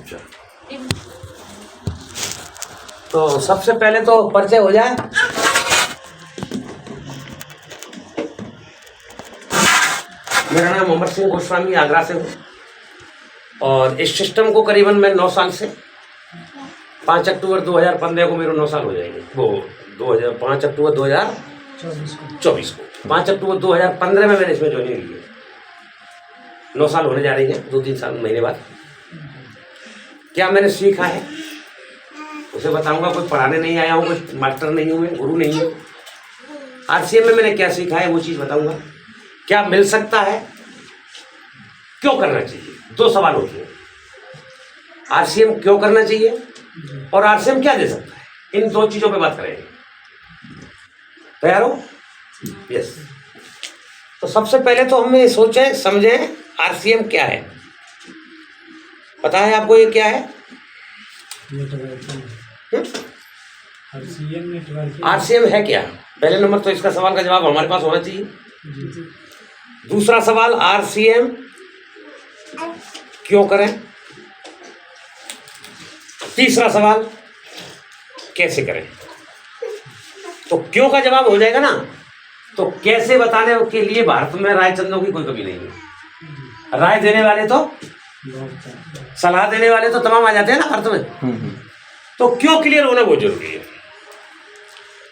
अच्छा, तो सबसे पहले तो परिचय हो जाए। मेरा नाम अमर सिंह गोस्वामी, आगरा से हूँ और इस सिस्टम को करीबन मैं 9 साल से 5 अक्टूबर 2015 को मेरे 9 साल हो जाएंगे। वो 5 अक्टूबर 2024 को 5 अक्टूबर 2015 में मैंने इसमें ज्वाइनिंग की है। 9 साल होने जा रही है 2-3 साल महीने बाद। क्या मैंने सीखा है उसे बताऊंगा। कोई पढ़ाने नहीं आया हूँ, कोई मास्टर नहीं हूँ, मैं गुरु नहीं हूँ। आरसीएम में मैंने क्या सीखा है वो चीज़ बताऊंगा। क्या मिल सकता है, क्यों करना चाहिए, 2 सवाल होते हैं। आरसीएम क्यों करना चाहिए और आरसीएम क्या दे सकता है, इन 2 चीज़ों पे बात करेंगे। तैयार हो? यस। तो सबसे पहले तो हमें सोचें समझें आरसीएम क्या है। पता है आपको ये क्या है? आरसीएम है क्या? पहले नंबर तो इसका सवाल का जवाब हमारे पास होना चाहिए। दूसरा सवाल, आरसीएम क्यों करें? तीसरा सवाल, कैसे करें? तो क्यों का जवाब हो जाएगा ना, तो कैसे बताने के लिए भारत में राय चंदों की कोई कमी नहीं है। राय देने वाले तो, सलाह देने वाले तो तमाम आ जाते हैं ना भारत में। तो क्यों क्लियर होना बहुत जरूरी है।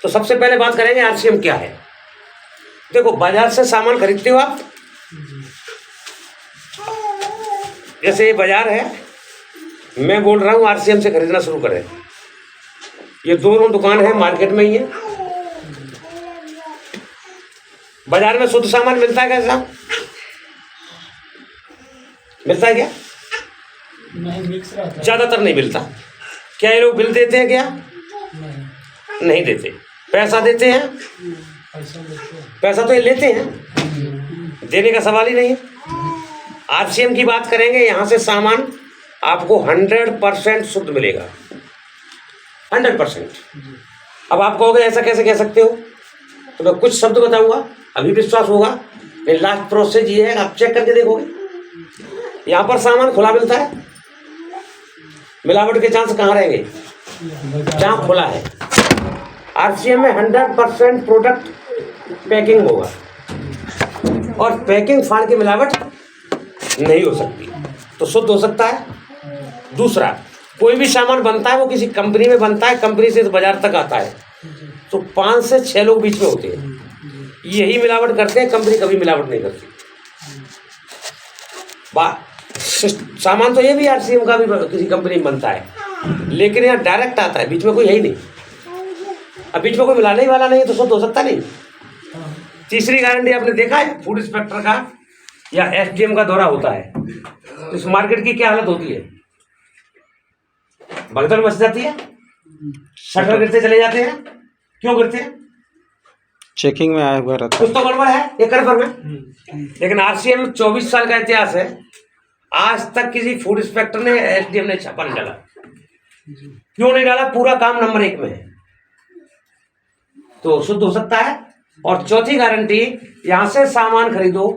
तो सबसे पहले बात करेंगे आरसीएम क्या है। देखो, बाजार से सामान खरीदते हो आप, जैसे ये बाजार है, मैं बोल रहा हूँ आरसीएम से खरीदना शुरू करें। ये दोनों दुकान है, मार्केट में ही है। बाजार में शुद्ध सामान मिलता है कैसा? मिलता है क्या? नहीं, मिक्स रहता है। ज्यादातर नहीं मिलता। क्या ये लोग बिल देते हैं क्या? नहीं देते। पैसा देते हैं? पैसा तो ये लेते हैं, देने का सवाल ही नहीं है। आरसीएम की बात करेंगे, यहाँ से सामान आपको 100% शुद्ध मिलेगा, 100%। अब आप कहोगे ऐसा कैसे कह सकते हो, तो मैं कुछ शब्द बताऊंगा, अभी विश्वास होगा। लास्ट प्रोसेस ये है, आप चेक करके देखोगे। यहाँ पर सामान खुला मिलता है, मिलावट के चांस कहाँ रहेंगे? जहाँ खुला है। आरसीएम में 100% प्रोडक्ट पैकिंग होगा और पैकिंग फाड़ के मिलावट नहीं हो सकती, तो शुद्ध हो सकता है। दूसरा, कोई भी सामान बनता है वो किसी कंपनी में बनता है, कंपनी से बाजार तक आता है, तो 5 से 6 लोग बीच में होते हैं, यही मिलावट करते हैं। कंपनी कभी मिलावट नहीं करती। सामान तो ये भी आरसीएम का भी किसी कंपनी में बनता है, लेकिन यहाँ डायरेक्ट आता है, बीच में कोई है ही नहीं। अब बीच में कोई मिलाने ही वाला नहीं है, तो शुद्ध हो सकता नहीं। तीसरी गारंटी, आपने देखा है फूड इंस्पेक्टर का या एसडीएम का दौरा होता है तो इस मार्केट की क्या हालत होती है? भगदड़ मच जाती है, शटर गिरते चले जाते हैं। क्यों गिरते हैं? चेकिंग में आया हुआ रहता कुछ तो गड़बड़ है ये कर में। लेकिन आरसीएम में 24 साल का इतिहास है, आज तक किसी फूड इंस्पेक्टर ने, एसडीएम ने छापा नहीं डाला। क्यों नहीं डाला? पूरा काम नंबर 1 में है, तो शुद्ध हो सकता है। और चौथी गारंटी, यहां से सामान खरीदो,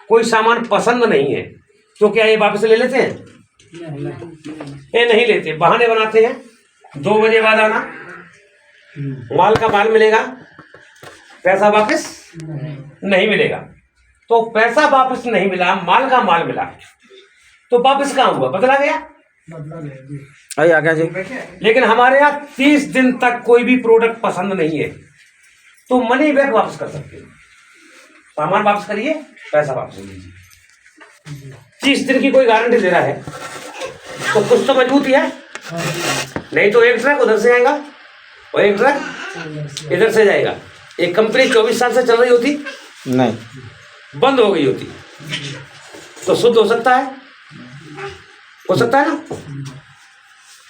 कोई सामान पसंद नहीं है तो क्या ये वापस ले लेते हैं? ये नहीं लेते, बहाने बनाते हैं। 2 बजे बाद आना, माल का माल मिलेगा, पैसा वापस नहीं मिलेगा। तो पैसा वापस नहीं मिला, माल का माल मिला, तो वापस कहाँ हुआ? बदला गया। है। आ गया जी। लेकिन हमारे यहाँ 30 दिन तक कोई भी प्रोडक्ट पसंद नहीं है तो मनी बैक वापस कर सकते हो। सामान वापस करिए, पैसा वापस लीजिए। 30 दिन की कोई गारंटी दे रहा है तो कुछ तो मजबूती है, नहीं तो एक ट्रक उधर से आएगा और एक ट्रक इधर से जाएगा। एक कंपनी 24 साल से चल रही होती नहीं, बंद हो गई होती, तो शुद्ध हो सकता है? हो सकता है ना?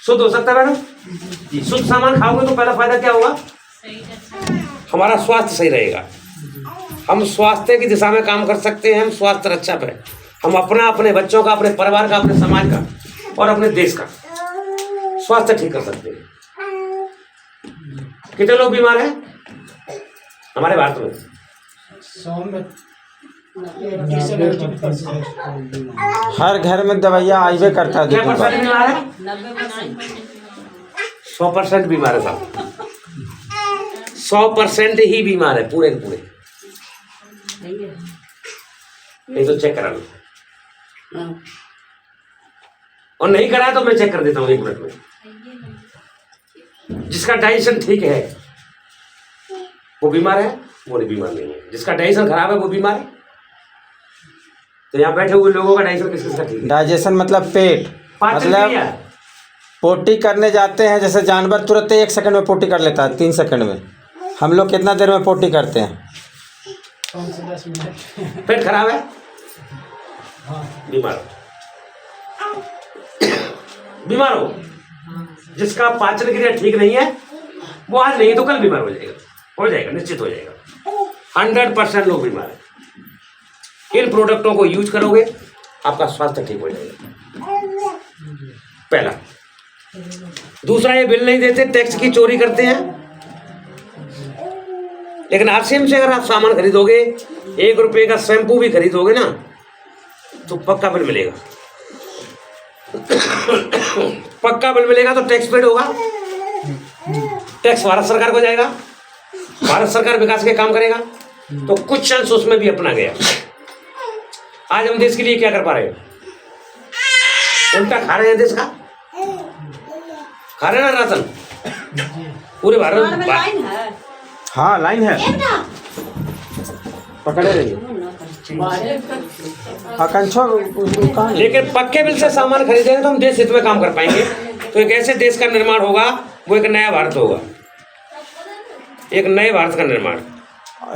शुद्ध हो सकता है मैडम। शुद्ध सामान खाओगे तो पहला फायदा क्या होगा? हमारा स्वास्थ्य सही रहेगा, हम स्वास्थ्य की दिशा में काम कर सकते हैं। हम स्वास्थ्य रक्षा पे हम अपना, अपने बच्चों का, अपने परिवार का, अपने समाज का और अपने देश का स्वास्थ्य ठीक कर सकते हैं। कितने लोग बीमार हैं हमारे भारत में? हर घर में दवाइयाँ आइबे करता है क्या दो परसेंट बीमार है? 100% बीमार है साहब। 100% ही बीमार है पूरे के पूरे। नहीं तो चेक करा लो, और नहीं करा तो मैं चेक कर देता हूँ 1 मिनट में। जिसका डाइजेशन ठीक है वो बीमार है, वो नहीं बीमार नहीं है। जिसका डाइजेशन खराब है वो बीमार है। तो यहाँ बैठे हुए लोगों का डाइजेशन किसका ठीक है? डाइजेशन मतलब पेट, पाचन मतलब क्रिया। पोटी करने जाते हैं, जैसे जानवर तुरंत 1 सेकंड में पोटी कर लेता है, 3 सेकंड में। हम लोग कितना देर में पोटी करते हैं? 5 से 10 मिनट। पेट खराब है, हाँ, बीमार हो। बीमार हो। जिसका पाचन क्रिया ठीक नहीं है वो आज नहीं तो कल बीमार हो जाएगा, निश्चित हो जाएगा। 100% लोग बीमार हैं। इन प्रोडक्टों को यूज करोगे आपका स्वास्थ्य ठीक हो जाएगा। पहला। दूसरा, ये बिल नहीं देते, टैक्स की चोरी करते हैं। लेकिन आरसीएम से अगर आप सामान खरीदोगे, 1 रुपये का शैम्पू भी खरीदोगे ना, तो पक्का बिल मिलेगा। पक्का बिल मिलेगा तो टैक्स पेड होगा। टैक्स भारत सरकार को जाएगा, भारत सरकार विकास के काम करेगा, तो कुछ अंश उसमें भी अपना गया। आज हम देश के लिए क्या कर पा रहे हैं? उल्टा खा रहे हैं देश का, खा रहे हैं ना राशन पूरे भारत। हाँ लाइन है, पकड़े रहिए। लेकिन पक्के बिल से सामान खरीदेंगे तो हम देश हित में काम कर पाएंगे। तो एक ऐसे देश का निर्माण होगा, वो एक नया भारत होगा, एक नए भारत का निर्माण।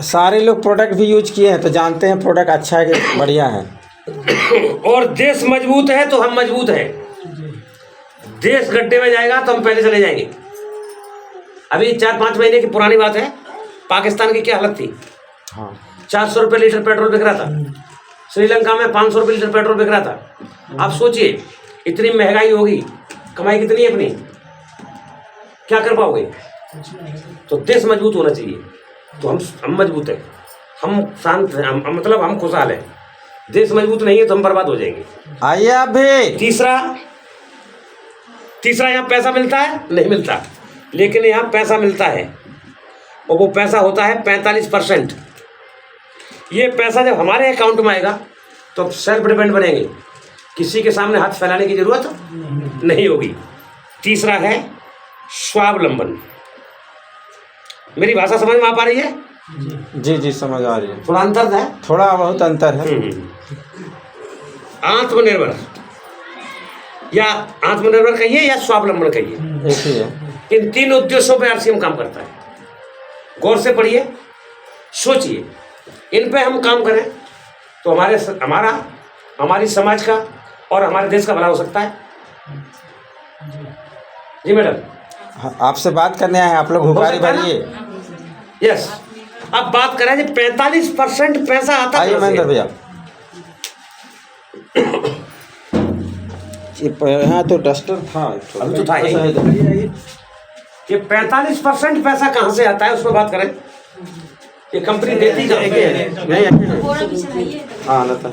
सारे लोग प्रोडक्ट भी यूज किए हैं तो जानते हैं प्रोडक्ट अच्छा है कि बढ़िया है। और देश मजबूत है तो हम मजबूत हैं। देश गड्ढे में जाएगा तो हम पहले चले जाएंगे। अभी 4-5 महीने की पुरानी बात है, पाकिस्तान की क्या हालत थी। हाँ 400 रुपये लीटर पेट्रोल बिक रहा था। श्रीलंका में 500 रुपये लीटर पेट्रोल बिक रहा था। आप सोचिए, इतनी महंगाई होगी, कमाई कितनी है अपनी, क्या कर पाओगे? तो देश मजबूत होना चाहिए। तो हम मजबूत हैं, हम शांत हैं, मतलब हम खुशहाल हैं। देश मजबूत नहीं है तो हम बर्बाद हो जाएंगे। आइए आप भी। तीसरा यहाँ पैसा मिलता है? नहीं मिलता। लेकिन यहाँ पैसा मिलता है, और वो पैसा होता है 45%। ये पैसा जब हमारे अकाउंट में आएगा तो सेल्फ डिपेंड बनेंगे, किसी के सामने हाथ फैलाने की जरूरत नहीं होगी। तीसरा है स्वावलंबन। मेरी भाषा समझ में आ पा रही है? जी जी समझ आ रही है। थोड़ा अंतर है, थोड़ा बहुत अंतर है। आत्मनिर्भर या आत्मनिर्भर कहिए या स्वावलंबन कहिए, एक ही है। इन 3 उद्देश्यों पे आरसीएम काम करता है। गौर से पढ़िए, सोचिए, इन पे हम काम करें तो हमारी समाज का और हमारे देश का भला हो सकता है। जी मैडम, हाँ, आपसे बात करने आए हैं, आप लोग हुकारी भरिए। यस। अब बात करें जी 45% पैसा आता है। आइए महेंद्र भैया। यहाँ तो डस्टर था, अभी तो था ही। ये 45% पैसा कहाँ से आता है, उस पर बात करें। ये कंपनी देती कहाँ पे है? नहीं हाँ ना था।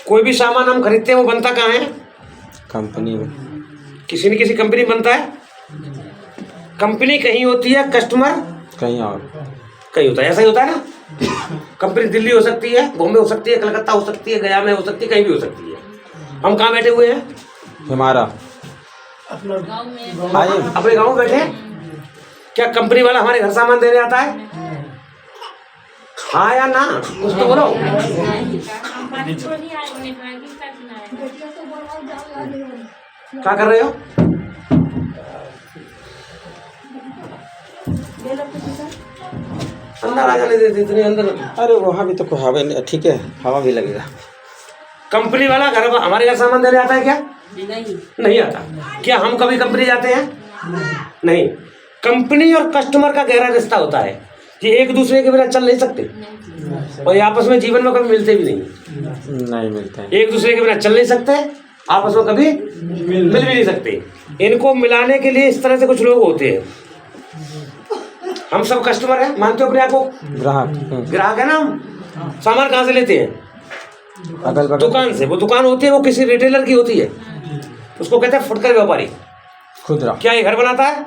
कोई भी सामान हम खरीदते हैं वो बनता कहाँ है? कंपनी में। किसी न किसी कंपनी में बनता है। कंपनी कहीं होती है, कस्टमर कहीं और कहीं होता है। ऐसा ही होता है ना। कंपनी दिल्ली हो सकती है, बॉम्बे हो सकती है, कलकत्ता हो सकती है, गया में हो सकती है, कहीं भी हो सकती है। हम कहाँ बैठे हुए हैं? हमारा अपना आइए। अपने गाँव में बैठे हैं। क्या कंपनी वाला हमारे घर सामान देने आता है? हाँ या ना, कुछ तो बोलो। क्या कर रहे हो? अंदर आ जाने देते, इतने अंदर। अरे वहाँ भी तो कोई हवा नहीं, ठीक है हवा भी लगेगा। कंपनी वाला हमारे घर सामान देने आता है क्या? नहीं आता। क्या हम कभी कंपनी जाते हैं? नहीं। कंपनी और कस्टमर का गहरा रिश्ता होता है। ये एक दूसरे के बिना चल नहीं सकते और ये आपस में जीवन में कभी मिलते भी नहीं, नहीं मिलते हैं। एक दूसरे के बिना चल नहीं सकते, आपस में कभी मिल भी नहीं सकते। इनको मिलाने के लिए इस तरह से कुछ लोग होते हैं। हम सब कस्टमर हैं, मानते हो अपने आप को ग्राहक ग्राहक है ना। हम सामान कहाँ से लेते हैं? अगल बगल दुकान से। वो दुकान होती है, वो किसी रिटेलर की होती है, उसको कहते हैं फुटकर व्यापारी। खुदरा। क्या ये घर बनाता है?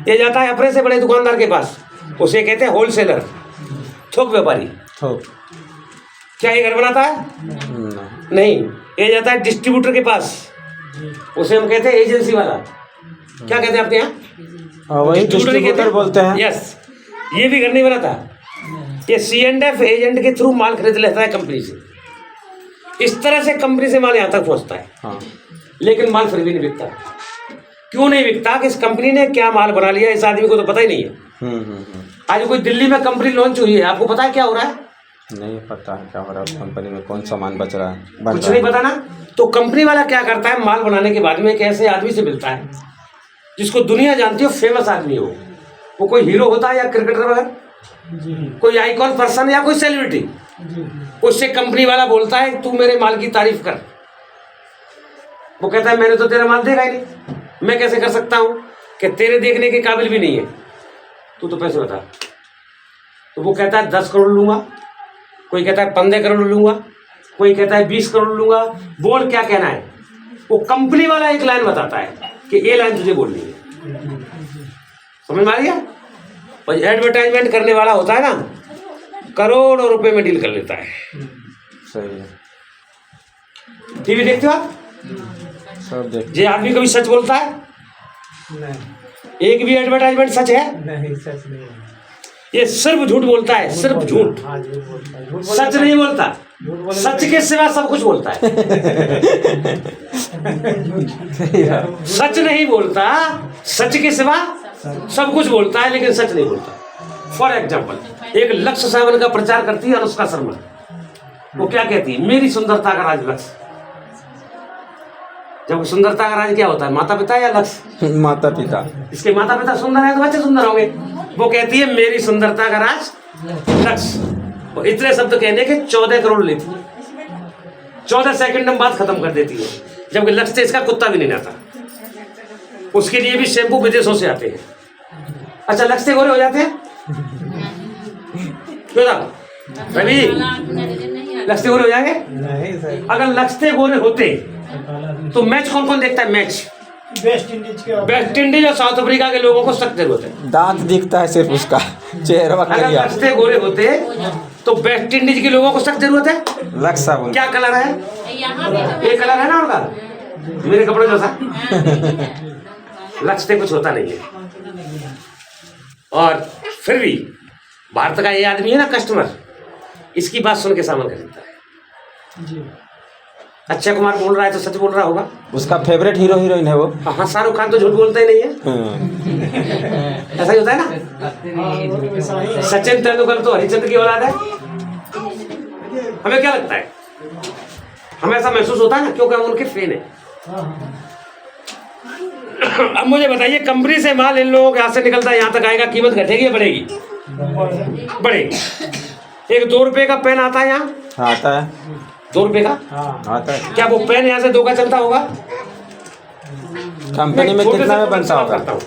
ये जाता है अपने से बड़े दुकानदार के पास, उसे कहते हैं होलसेलर, थोक व्यापारी। थोक। क्या ये घर बनाता है? नहीं। ये जाता है डिस्ट्रीब्यूटर के पास, उसे हम कहते हैं एजेंसी वाला। क्या कहते हैं आपके यहाँ? वही डिस्ट्रीब्यूटर बोलते हैं। यस। ये भी घर नहीं बनाता, ये C&F एजेंट के थ्रू माल खरीद लेता है कंपनी से। इस तरह से कंपनी से माल यहाँ तक पहुँचता है। हाँ। लेकिन माल फिर भी नहीं बिकता। क्यों नहीं बिकता? कि इस कंपनी ने क्या माल बना लिया, इस आदमी को तो पता ही नहीं है। आज कोई दिल्ली में कंपनी लॉन्च हुई है, आपको पता है क्या हो रहा है? नहीं पता है क्या हो रहा है कंपनी में, कौन सामान बच रहा है, कुछ नहीं पता ना। तो कंपनी वाला क्या करता है, माल बनाने के बाद में एक ऐसे आदमी से मिलता है जिसको दुनिया जानती हो, फेमस आदमी हो, वो कोई हीरो होता है या क्रिकेटर वगैरह, कोई आइकॉन पर्सन या कोई सेलिब्रिटी। उससे कंपनी वाला बोलता है तू मेरे माल की तारीफ कर। वो कहता है मैंने तो तेरा माल देखा ही नहीं, मैं कैसे कर सकता हूँ, कि तेरे देखने के काबिल भी नहीं है, तू तो पैसे बता। तो वो कहता है 10 करोड़ लूंगा, कोई कहता है 15 करोड़ लूंगा, कोई कहता है 20 करोड़ लूंगा। बोल क्या कहना है? वो कंपनी वाला एक लाइन बताता है कि ये लाइन तुझे बोलनी है। समझ में आ गया? और एडवर्टाइजमेंट करने वाला होता है ना, करोड़ों रुपए में डील कर लेता है। सही है। टीवी देखते हो आप? सब देख। ये आदमी कभी सच बोलता है? नहीं, एक भी एडवर्टाइजमेंट सच है? नहीं सच नहीं है। ये सिर्फ झूठ बोलता है, सिर्फ झूठ। हाँ, झूठ बोलता है। झूठ सच नहीं बोलता। सच के सिवा सब कुछ बोलता है। सच नहीं बोलता, सच के सिवा सब कुछ बोलता है, लेकिन सच नहीं बोलता। फॉर एग्जाम्पल, एक लक्ष्य सावन का प्रचार करती है अनुष्का शर्मा। वो क्या कहती है? मेरी सुंदरता का राज लक्ष्य। जब सुंदरता का राज क्या होता है? माता पिता या लक्ष्य? माता पिता। इसके माता पिता सुंदर है तो बच्चे सुंदर होंगे। वो कहती है मेरी सुंदरता का राज लक्ष्य। और इतने शब्द कहने के 14 करोड़ लेती है, 14 सेकंड में बात खत्म कर देती है, जबकि लक्ष्य से इसका कुत्ता भी नहीं आता। उसके लिए भी शैम्पू विदेशों से आते हैं। अच्छा, लक्ष्य से गोरे हो जाते हैं क्यों साहब? रवि, लक्ष्य से गोरे हो जाएंगे? नहीं सर। अगर लक्ष्य से गोरे होते तो मैच कौन कौन देखता है? मैच वेस्ट इंडीज और साउथ अफ्रीका के लोगों को सख्त जरूरत है। दांत दिखता है सिर्फ उसका, चेहरा अगर करिया। लक्ष्य से गोरे होते तो वेस्ट इंडीज के लोगों को सख्त जरूरत है। लक्ष्य साबुन। क्या कलर है? ये कलर है ना उनका, मेरे कपड़े जैसा। लक्ष्य से कुछ होता नहीं है। और फिर भी भारत का ये आदमी है ना कस्टमर, इसकी बात सुन के सामान खरीदता है। जी। अक्षय कुमार बोल रहा है तो सच बोल रहा होगा। उसका फेवरेट हीरो हीरोइन है वो। हाँ, शाहरुख खान तो झूठ बोलता ही नहीं है। ऐसा ही होता है ना। सचिन तेंदुलकर तो हरिचंद्र की औलाद है। हमें क्या लगता है? हमें ऐसा महसूस होता है ना, क्योंकि हम उनके फैन हैं। अब मुझे बताइए, कंपनी से माल इन लोगों के हाथ से निकलता है, यहाँ तक आएगा, कीमत घटेगी या बढ़ेगी? बढ़ेगी। एक 2 रुपए का पेन आता है यहाँ, आता है 2 रुपए का आता है। क्या वो पेन यहाँ से 2 का चलता होगा? कंपनी में कितना में बनता होगा?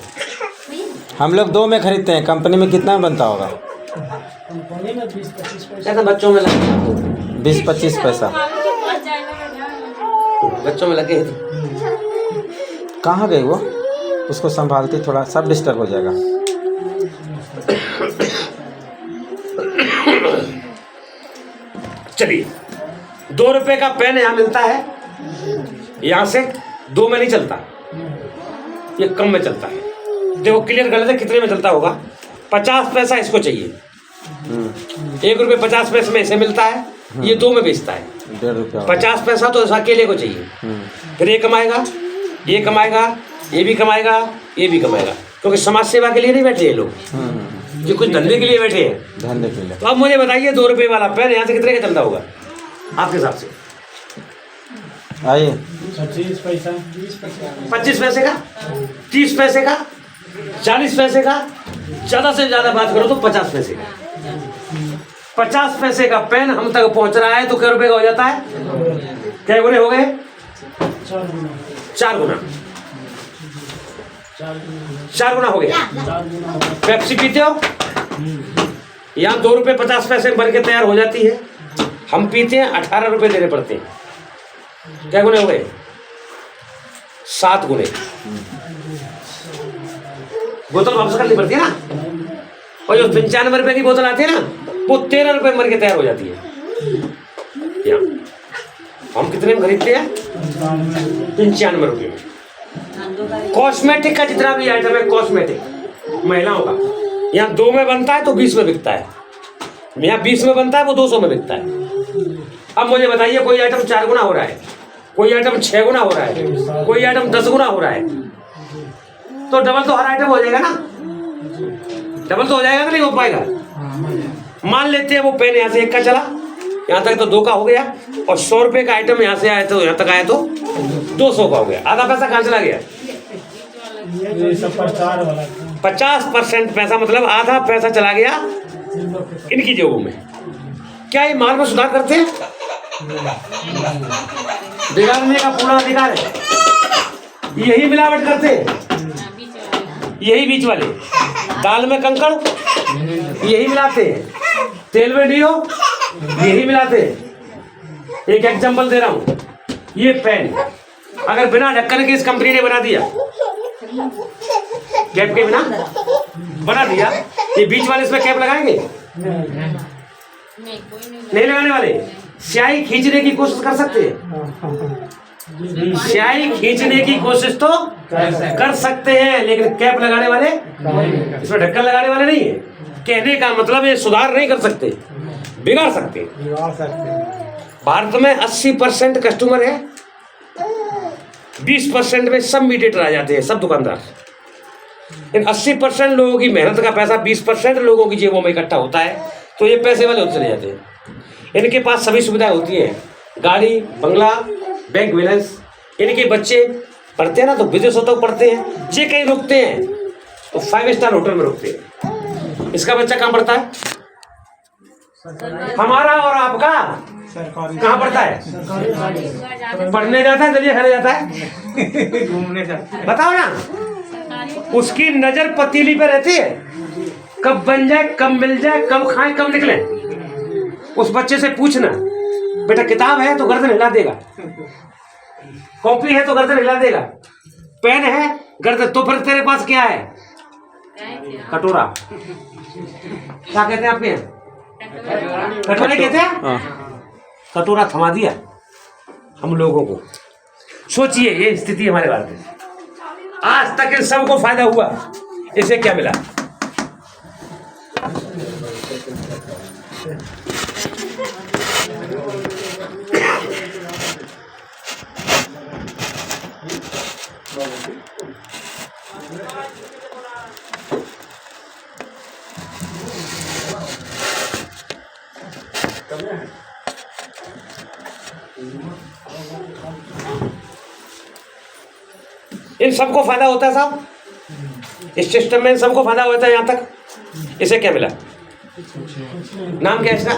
हम लोग 2 में खरीदते हैं, कंपनी में कितना में बनता होगा? कंपनी में 20-25 पैसे। ऐसा बच्चों में लगे, 20-25 पैसा। बच्चों में लगे तो कहाँ गई वो? उसको संभालती, थोड़ा सब डिस्टर्ब हो जाएगा। चलिए, 2 रुपए का पेन यहाँ मिलता है, यहाँ से 2 में नहीं चलता, ये कम में चलता है। देखो क्लियर कर लेते कितने में चलता होगा। 50 पैसा इसको चाहिए, 1 रुपये 50 पैसे में इसे मिलता है, ये 2 में बेचता है। 1.5 रुपया। 50 पैसा तो अकेले को चाहिए, फिर ये कमाएगा, ये कमाएगा, ये भी कमाएगा, ये भी कमाएगा, क्योंकि समाज सेवा के लिए नहीं बैठे ये लोग, ये कुछ धंधे के लिए बैठे हैं। धंधे के लिए। तो अब मुझे बताइए, 2 रुपए वाला पेन यहाँ से कितने का चलता होगा आपके हिसाब से? आइए 25 पैसा, 20 पैसा, 25 पैसे का, 30 पैसे का, 40 पैसे का, ज़्यादा से ज़्यादा बात करो तो 50 पैसे का। 50 पैसे का पेन हम तक पहुंच रहा है तो क्या रुपए का हो जाता है? क्या गुने हो गए? 4 गुना। 4 गुना हो गया। पेप्सी पीते हो? यहाँ 2 रुपये 50 पैसे बन के तैयार हो जाती है। हम पीते हैं 18 रुपये देने पड़ते हैं। क्या गुने हो गए? 7 गुने। बोतल वापस करनी पड़ती है ना, और जो 95 रुपए की बोतल आती है ना, वो 13 रुपये बन के तैयार हो जाती है। यहाँ हम कितने में खरीदते हैं? 95 रुपये में। कॉस्मेटिक का जितना भी आइटम है, कॉस्मेटिक महिलाओं का, यहाँ 2 में बनता है तो 20 में बिकता है। यहाँ 20 में बनता है, वो 200 में बिकता है। अब मुझे बताइए, कोई आइटम 4 गुना हो रहा है, कोई आइटम 6 गुना हो रहा है, कोई आइटम 10 गुना हो रहा है, तो डबल तो हर आइटम हो जाएगा ना? डबल तो हो जाएगा कि नहीं हो पाएगा? मान लेते हैं वो पेन यहाँ से 1 का चला, यहाँ तक तो 2 का हो गया, और 100 रुपये का आइटम यहाँ से आया तो यहाँ तक आया तो 200 का हो गया। आधा पैसा कहाँ चला गया? 50% पैसा, मतलब आधा पैसा चला गया इनकी जेबों में। क्या ये माल में सुधार करते हैं? बिगाड़ने का पूरा अधिकार है। यही मिलावट करते हैं, यही बीच वाले। दाल में कंकड़ यही मिलाते हैं, तेल में डीओ यही मिलाते हैं। एक एग्जांपल दे रहा हूं, ये पेन अगर बिना ढक्कन के इस कंपनी ने बना दिया, कैप के बिना बना दिया, ये बीच वाले इसमें कैप लगाएंगे? नहीं लगाने वाले। स्याही खींचने की कोशिश कर सकते हैं, स्याही खींचने की कोशिश तो कर सकते हैं, लेकिन कैप लगाने वाले, इसमें ढक्कन लगाने वाले नहीं है। कहने का मतलब ये सुधार नहीं कर सकते, बिगाड़ सकते। भारत में 80% कस्टमर है, 20% में सब मीडिएटर आ जाते हैं, सब दुकानदार। इन 80% लोगों की मेहनत का पैसा 20% लोगों की जेबों में इकट्ठा होता है, तो ये पैसे वाले होते चले जाते हैं। इनके पास सभी सुविधाएं होती हैं, गाड़ी, बंगला, बैंक बैलेंस। इनके बच्चे पढ़ते हैं ना, तो विदेशों तक पढ़ते हैं। जे कहीं रुकते हैं तो 5 स्टार होटल में रुकते हैं। इसका बच्चा कहाँ पढ़ता है? हमारा और आपका कहाँ पढ़ता है? पढ़ने जाता है, दलिया खाने जाता है, घूमने जाता है। बताओ ना, उसकी नजर पतीली पे रहती है, कब बन जाए, कब मिल जाए, कब खाए, कब निकले। उस बच्चे से पूछना, बेटा किताब है तो गर्दन हिला देगा, कॉपी है तो गर्दन हिला देगा, पेन है गर्दन, तो फिर तेरे पास क्या है? कटोरा। क्या कहते हैं आपके यहाँ? कटोरे कहते हैं। कटोरा थमा दिया हम लोगों को। सोचिए, ये स्थिति हमारे भारत में। आज तक इन सबको फायदा हुआ, इसे क्या मिला? इन सबको फायदा होता है साहब, इस सिस्टम में सबको फायदा होता है। यहाँ तक इसे क्या मिला? नाम क्या है इसका?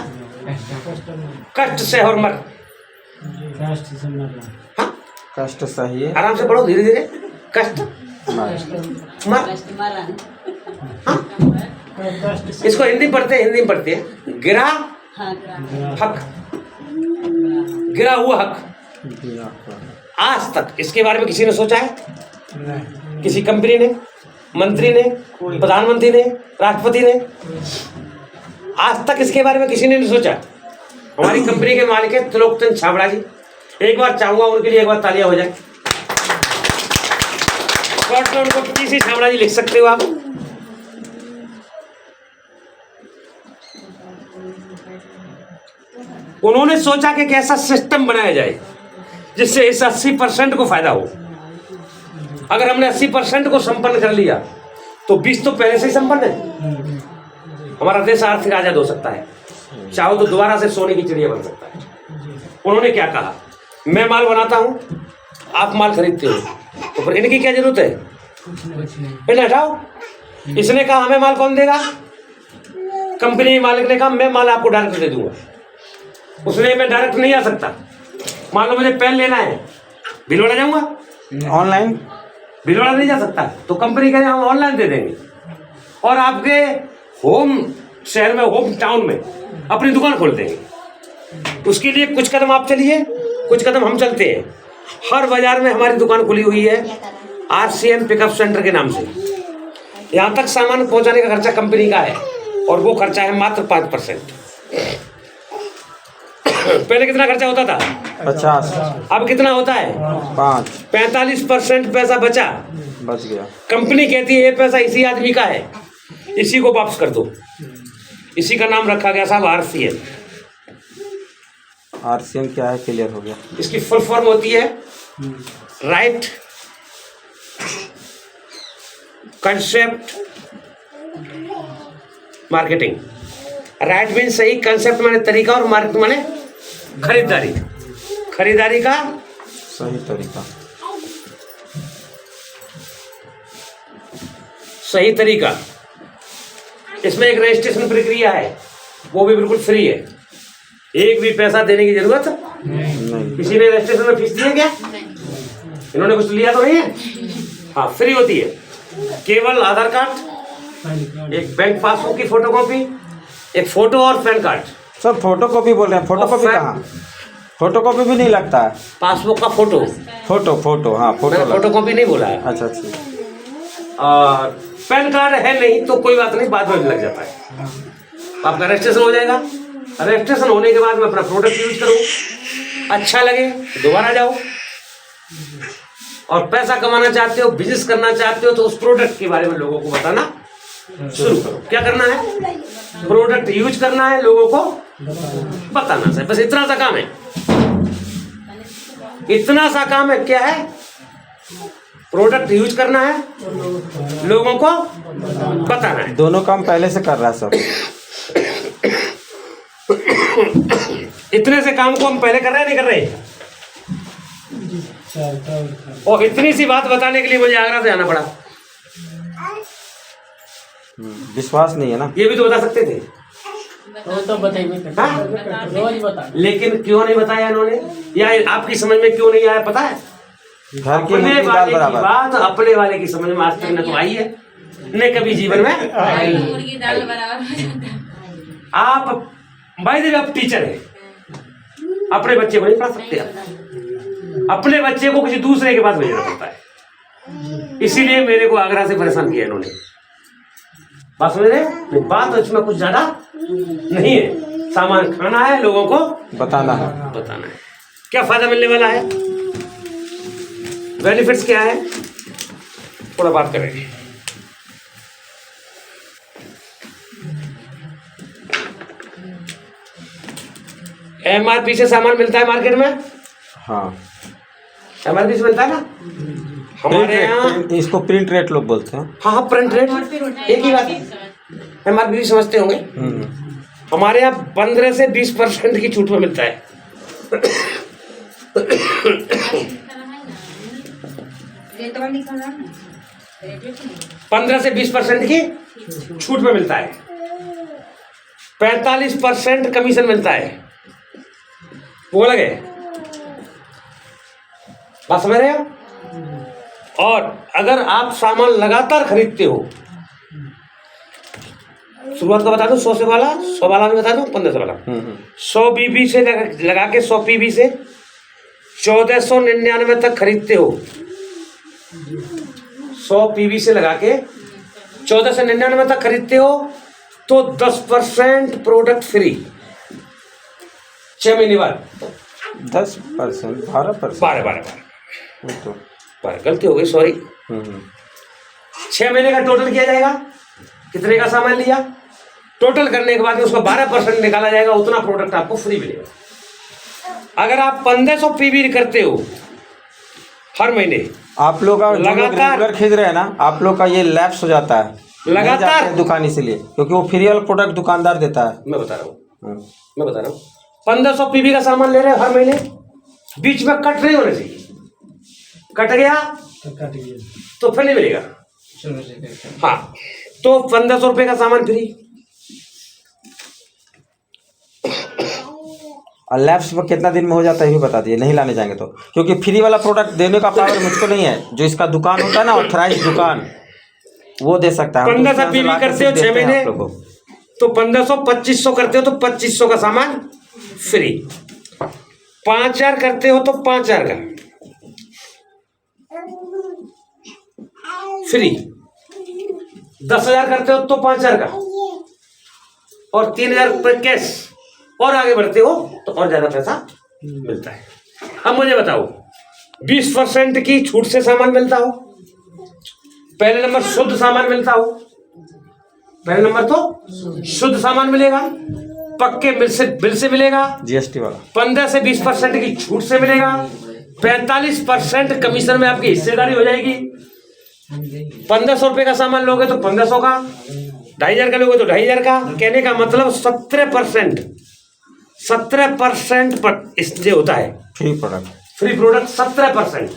कष्ट से और मर। हाँ, कष्ट सही है, आराम से पढ़ो, धीरे धीरे। कष्ट मर। हाँ, इसको हिंदी पढ़ते हैं, हिंदी में पढ़ते हैं। गिरा हक, गिरा हुआ हक। आज तक इसके बारे में किसी ने सोचा है? किसी कंपनी ने, मंत्री ने, प्रधानमंत्री ने, राष्ट्रपति ने? आज तक इसके बारे में किसी ने नहीं सोचा। हमारी कंपनी के मालिक है त्रिलोकचंद छाबड़ा जी। एक बार चाहूंगा उनके लिए एक बार तालियां हो जाए। शॉर्ट में उनको पीसी छाबड़ा जी लिख सकते हो आप। उन्होंने सोचा कि कैसा सिस्टम बनाया जाए जिससे इस 80% को फायदा हो। अगर हमने 80% को संपन्न कर लिया तो 20 तो पहले से ही संपन्न है। हमारा देश आर्थिक आजाद हो सकता है, चाहो तो दोबारा से सोने की चिड़िया बन सकता है। उन्होंने क्या कहा? मैं माल बनाता हूं, आप माल खरीदते हो, तो फिर इनकी क्या जरूरत है? इन्हें हटाओ। इसने कहा हमें माल कौन देगा? कंपनी मालिक ने कहा मैं माल आपको डायरेक्ट दे दूंगा। उसने मैं डायरेक्ट नहीं आ सकता। मान लो मुझे पेन लेना है, भिलवाड़ा जाऊंगा? ऑनलाइन भिलवाड़ा नहीं जा सकता, तो कंपनी कह रहे हम ऑनलाइन दे देंगे और आपके होम शहर में, होम टाउन में अपनी दुकान खोल देंगे। उसके लिए कुछ कदम आप चलिए, कुछ कदम हम चलते हैं। हर बाजार में हमारी दुकान खुली हुई है RCM पिकअप सेंटर के नाम से। यहाँ तक सामान पहुँचाने का खर्चा कंपनी का है और वो खर्चा है मात्र 5%। पहले कितना खर्चा होता था? 50 अब कितना होता है? 5 45% पैसा बचा। बच गया। कंपनी कहती है ये पैसा इसी आदमी का है, इसी को वापस कर दो। इसी का नाम रखा गया साहब RCM। RCM क्या है, क्लियर हो गया। इसकी फुल फॉर्म होती है right concept marketing. Right mean सही, कंसेप्ट माने तरीका और मार्केट माने खरीदारी। खरीदारी का सही तरीका। सही तरीका। इसमें एक रजिस्ट्रेशन प्रक्रिया है, वो भी बिल्कुल फ्री है। एक भी पैसा देने की जरूरत नहीं। किसी ने रजिस्ट्रेशन में फीस दी है क्या? इन्होंने कुछ लिया तो नहीं है? हाँ, फ्री होती है। केवल आधार कार्ड, एक बैंक पासबुक की फोटोकॉपी, एक फोटो और pan card. Sir photo copy बोल रहे हैं, फोटो कॉपी कहाँ? फोटो कॉपी भी नहीं लगता है। पासबुक का फोटो। फोटो हाँ फोटो। मैंने फोटो कॉपी नहीं बोला है। अच्छा अच्छा। और पैन कार्ड है नहीं तो कोई बात नहीं, बाद में भी लग जाता है। आपका रजिस्ट्रेशन हो जाएगा। रजिस्ट्रेशन होने के बाद मैं अपना प्रोडक्ट यूज करूँ, अच्छा लगे दोबारा जाओ। और पैसा कमाना चाहते हो, बिजनेस करना चाहते हो, तो उस प्रोडक्ट के बारे में लोगों को बताना शुरू करो। क्या करना है? प्रोडक्ट यूज करना है, लोगों को बताना है। बस इतना सा काम है। इतना सा काम है। क्या है? प्रोडक्ट यूज करना है, लोगों को बताना है। दोनों काम पहले से कर रहा है सब। इतने से काम को हम पहले कर रहे हैं, नहीं कर रहे? और इतनी सी बात बताने के लिए मुझे आगरा से आना पड़ा। विश्वास नहीं है ना। ये भी तो बता सकते थे। तो बताइए। हाँ? रोज बता। लेकिन क्यों नहीं बताया इन्होंने, या आपकी समझ में क्यों नहीं आया? पता है, घर की अपने मुर्गी दाल वाले की बराबर। बात अपने वाले की समझ में आज तक न तो आई है, न कभी जीवन में। मुर्गी दाल बराबर। आप भाई देव आप टीचर है, अपने बच्चे को नहीं पढ़ा सकते आप। अपने बच्चे को किसी दूसरे के पास भेजना पड़ता है। इसीलिए मेरे को आगरा से परेशान किया इन्होंने। बात समझ रहे? बात तो इसमें कुछ ज्यादा नहीं है। सामान खाना है, लोगों को बताना है। बताना है। क्या फायदा मिलने वाला है, बेनिफिट्स क्या है, थोड़ा बात करेंगे। MRP से सामान मिलता है मार्केट में। हाँ MRP से मिलता है ना हमारे यहाँ। इसको प्रिंट रेट लोग बोलते हैं। हाँ, प्रिंट रेट एक ही बात है। MRP भी समझते होंगे। हमारे यहाँ 15 से 20% की छूट में मिलता है। 15 से 20% की छूट में मिलता है। 45% कमीशन मिलता है। वो लगे, बात समझ रहे हो? और अगर आप सामान लगातार खरीदते हो, शुरुआत का बता दूं 100 से वाला, 100 वाला भी बता दूं, 1500 वाला। 100 BB से लगा के 100 PB से 1499 तक खरीदते हो। 100 PB से लगा के 1499 तक खरीदते हो तो 10% प्रोडक्ट फ्री 6 महीने बाद। 10%, 12%। 12 गलती हो गई, सॉरी। 6 महीने का टोटल किया जाएगा, कितने का सामान लिया, टोटल करने के बाद उसका 12% निकाला जाएगा, उतना प्रोडक्ट आपको फ्री मिलेगा। अगर आप 1500 PB करते हो हर महीने, आप लोग का लगातार रेगुलर खरीद रहे हैं ना, आप लोग का ये लैप्स हो जाता है लगातार दुकान, इसलिए क्योंकि वो फ्री वाला प्रोडक्ट दुकानदार देता है। मैं बता रहा हूँ 1500 PB का सामान ले रहे हैं हर महीने, बीच में कट नहीं होना चाहिए। कट गया तो फिर नहीं मिलेगा। हाँ, तो 1500 रुपये का सामान फ्री। और लैब्स में कितना दिन में हो जाता है ये भी बता दीजिए, नहीं लाने जाएंगे तो, क्योंकि फ्री वाला प्रोडक्ट देने का पावर मुझको नहीं है। जो इसका दुकान होता है ना, ऑथराइज दुकान, वो दे सकता है। 1500 पीवी करते हो 6 महीने, तो 1500 2500 करते हो तो 2500 का सामान फ्री। 5000 करते हो तो 5000 का फ्री। 10,000 करते हो तो 5000 का, और 3000 रुपये कैश, और आगे बढ़ते हो तो और ज्यादा पैसा मिलता है। अब मुझे बताओ, 20% की छूट से सामान मिलता हो, पहले नंबर शुद्ध सामान मिलता हो, पहले नंबर तो शुद्ध सामान मिलेगा, पक्के बिल से मिलेगा, जीएसटी वाला 15 से 20% की छूट से मिलेगा, 45% कमीशन में आपकी हिस्सेदारी हो जाएगी। 1500 रुपये का सामान लोगे तो 1500 का, 2500 का लोगे तो 2500 का। कहने का मतलब 17% पर इससे होता है free product. Free product. 17%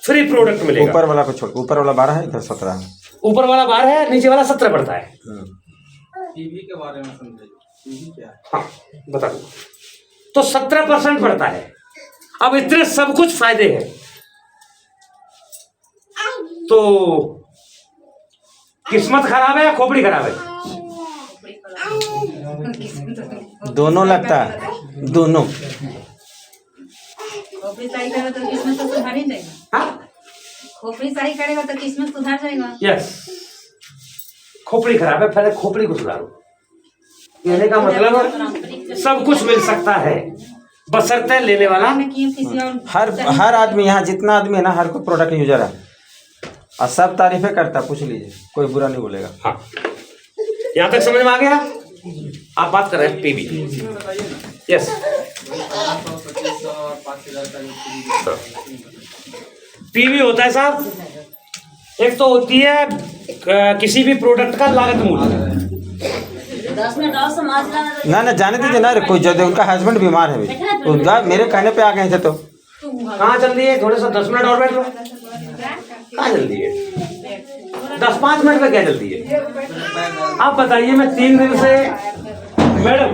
free product मिलेगा। ऊपर वाला को छोड़, ऊपर वाला 12 है, इधर 17 है। ऊपर वाला 12 है, नीचे वाला 17 पड़ता है। पीवी के बारे में समझिए, पीवी क्या है? हाँ, बता दो। तो 17% पड़ता है। अब इतने सब कुछ फायदे हैं, तो किस्मत खराब है या खोपड़ी खराब है? दोनों लगता है, दोनों। खोपड़ी सही करेगा तो किस्मत तो सुधार ही जाएगा। हाँ, खोपड़ी सही करेगा तो किस्मत सुधार जाएगा। यस, खोपड़ी खराब है, पहले खोपड़ी को सुधारो। कहने का मतलब सब कुछ मिल सकता है, बशर्ते लेने वाला। हर आदमी, यहाँ जितना आदमी है ना, हर कोई प्रोडक्ट यूजर है और सब तारीफें करता है। पूछ लीजिए, कोई बुरा नहीं बोलेगा। हाँ, यहाँ तक समझ में आ गया? आप बात कर रहे हैं पीवी। यस, 2500 और 5000 का पीवी होता है साहब, एक तो होती है किसी भी प्रोडक्ट का लागत मूल्य। ना जाने दीजिए ना, कोई जो उनका हस्बैंड बीमार है, उनका मेरे कहने पे आ गए थे। तो कहाँ जल्दी है? थोड़े सा 10 मिनट और बैठ लो। कहाँ जल्दी है? 10-5 मिनट में क्या जल्दी है? आप बताइए, मैं 3 दिन से, मैडम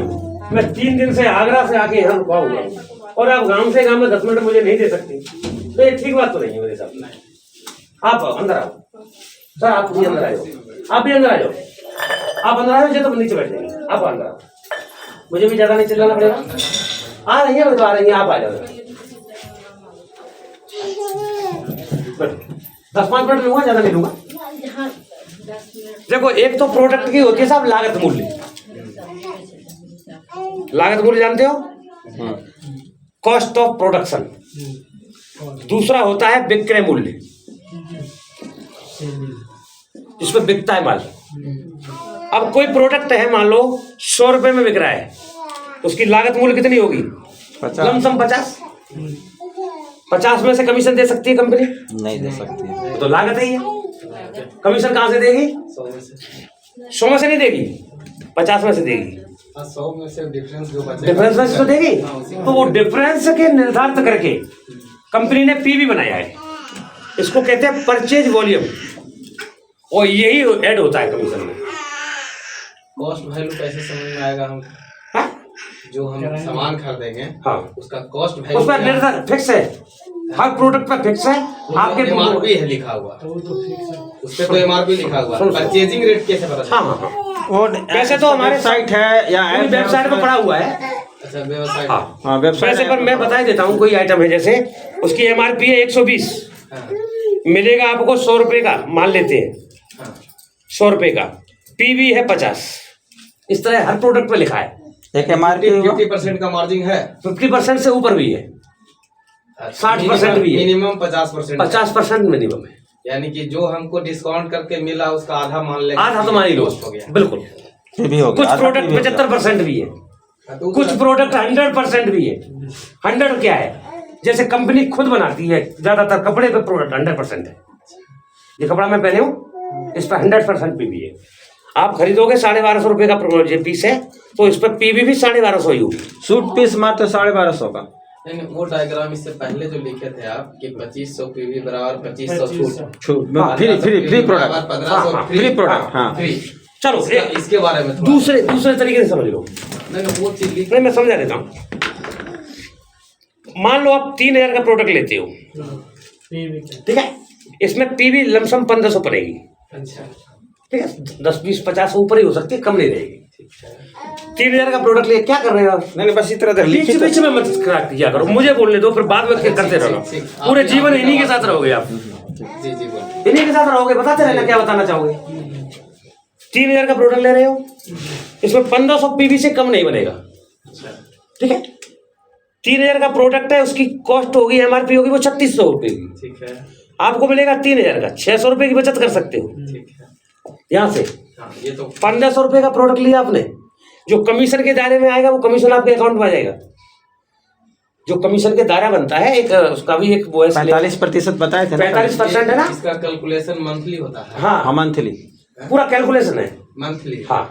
मैं 3 दिन से आगरा से आके यहाँ रुका हुआ हूँ, और आप गांव से गांव में 10 मिनट मुझे नहीं दे सकती, तो ये ठीक बात तो नहीं है मेरे साथ। आप अंदर आओ सर, आप भी अंदर आओ, आप भी अंदर आ जाओ, आप अंदर आओ, तो नीचे बैठ जाएंगे। आप अंदर आओ, मुझे भी ज्यादा नहीं चिल्लाना पड़ेगा। आ रही है, तो आ रही है, आप आ जाओ। 10-5 मिनट लूंगा, ज्यादा नहीं लूंगा। देखो, एक तो प्रोडक्ट की होती है साहब लागत मूल्य। लागत मूल्य जानते हो? Cost of production. दूसरा होता है विक्रय मूल्य, जिसमें बिकता है माल। अब कोई प्रोडक्ट है, मान लो 100 रुपए में बिक रहा है, उसकी लागत मूल्य कितनी होगी? 50। 50 में से कमीशन दे सकती है कंपनी? नहीं दे सकती। तो लागत है ये। कमीशन कहाँ से देगी? 100 में से नहीं देगी, 50 में से देगी। 100 में से डिफरेंस जो बचेगा, डिफरेंस में से तो देगी। तो वो डिफरेंस के निर्धारित करके कंपनी ने पीवी बनाया है। इसको कहते हैं परचेज वॉल्यूम, और यही ऐड होता है कमीशन में। कॉस्ट वैल्यू कैसे समझ में आएगा हम? हाँ? जो हम सामान खरीदेंगे, हाँ, उसका कॉस्ट उस वैल्यू पर निर्धारित फिक्स है, हर प्रोडक्ट पर फिक्स है। आपके एमआरपी है लिखा हुआ, उस पे तो एमआरपी लिखा हुआ। परचेजिंग रेट कैसे पता चलता? हाँ हाँ हाँ, वो वैसे तो हमारे साइट है या वेबसाइट पर पड़ा हुआ है। अच्छा, व्यवसाय। हाँ, वेबसाइट वैसे पर मैं बता ही देता हूँ। कोई आइटम है, जैसे उसकी एमआरपी है 120, मिलेगा आपको 100 रुपए का, मान लेते हैं 100 रुपए का, पीवी है 50। इस तरह हर प्रोडक्ट पे लिखा है। एक एमआरपी 50% का मार्जिन है, 50% से ऊपर भी है, 60% भी है, मिनिमम 50%। 50% मिनिमम है। यानी कि जो हमको डिस्काउंट करके मिला उसका आधा मान ले, आधा तो मान ही लो, हो गया। बिल्कुल। भी हो कुछ गया, प्रोडक्ट 75% भी है, तो कुछ प्रोडक्ट 100% भी है। 100 क्या है? जैसे कंपनी खुद बनाती है, ज्यादातर कपड़े पे प्रोडक्ट 100% है। ये कपड़ा मैं पहने हूँ, इस पर 100% पीवी है। आप खरीदोगे 1250 रुपए का पीस है, तो इस पर पीवी भी 1250 ही होगी। सूट पीस मात्र 1250 का। नहीं नहीं, वो डायग्राम इससे पहले जो लिखे थे आप कि 2500 पीवी बराबर 2500 छूट छूट free free free product, 1500 free product, हाँ फ्री। चलो इसके बारे में थोड़ा- दूसरे तरीके से समझ लो। नहीं नहीं, वो चीज लिख नहीं, मैं समझा देता हूँ। मान लो आप 3000 का प्रोडक्ट लेते हो, ठीक है, इसमें पीवी लमसम 1500 पड़ेगी, अच्छा ठीक है, 10 20 50 ऊपर ही हो सकती है, कम नहीं रहेगी। 3000 का प्रोडक्ट ले क्या कर रहे हो? नहीं बस इस तरह बीच बीच में मत किया करो, मुझे बोलने दो, फिर बाद में करते रहो। ठीक। पूरे जीवन इन्हीं के साथ रहोगे आप, जी जी बोलिए। इन्हीं के साथ रहोगे। बताते रहना क्या बताना चाहोगे। 3000 का प्रोडक्ट ले रहे हो, इसमें 1500 पीवी से कम नहीं बनेगा, ठीक है। 3000 का प्रोडक्ट है, उसकी कॉस्ट होगी, एमआरपी होगी वो 3600 रुपये की, ठीक है आपको मिलेगा 3000 का, 600 रुपये की बचत कर सकते हो ठीक है। यहाँ से। हाँ ये तो 1500 रुपये का प्रोडक्ट लिया आपने, जो कमीशन के दायरे में आएगा वो कमीशन आपके अकाउंट में आ जाएगा। जो कमीशन के दायरा बनता है एक, उसका भी एक वो है 45% बताए थे ना, 45% है ना। इसका कैलकुलेशन मंथली होता है। हाँ, हाँ मंथली पूरा कैलकुलेशन है मंथली हाँ।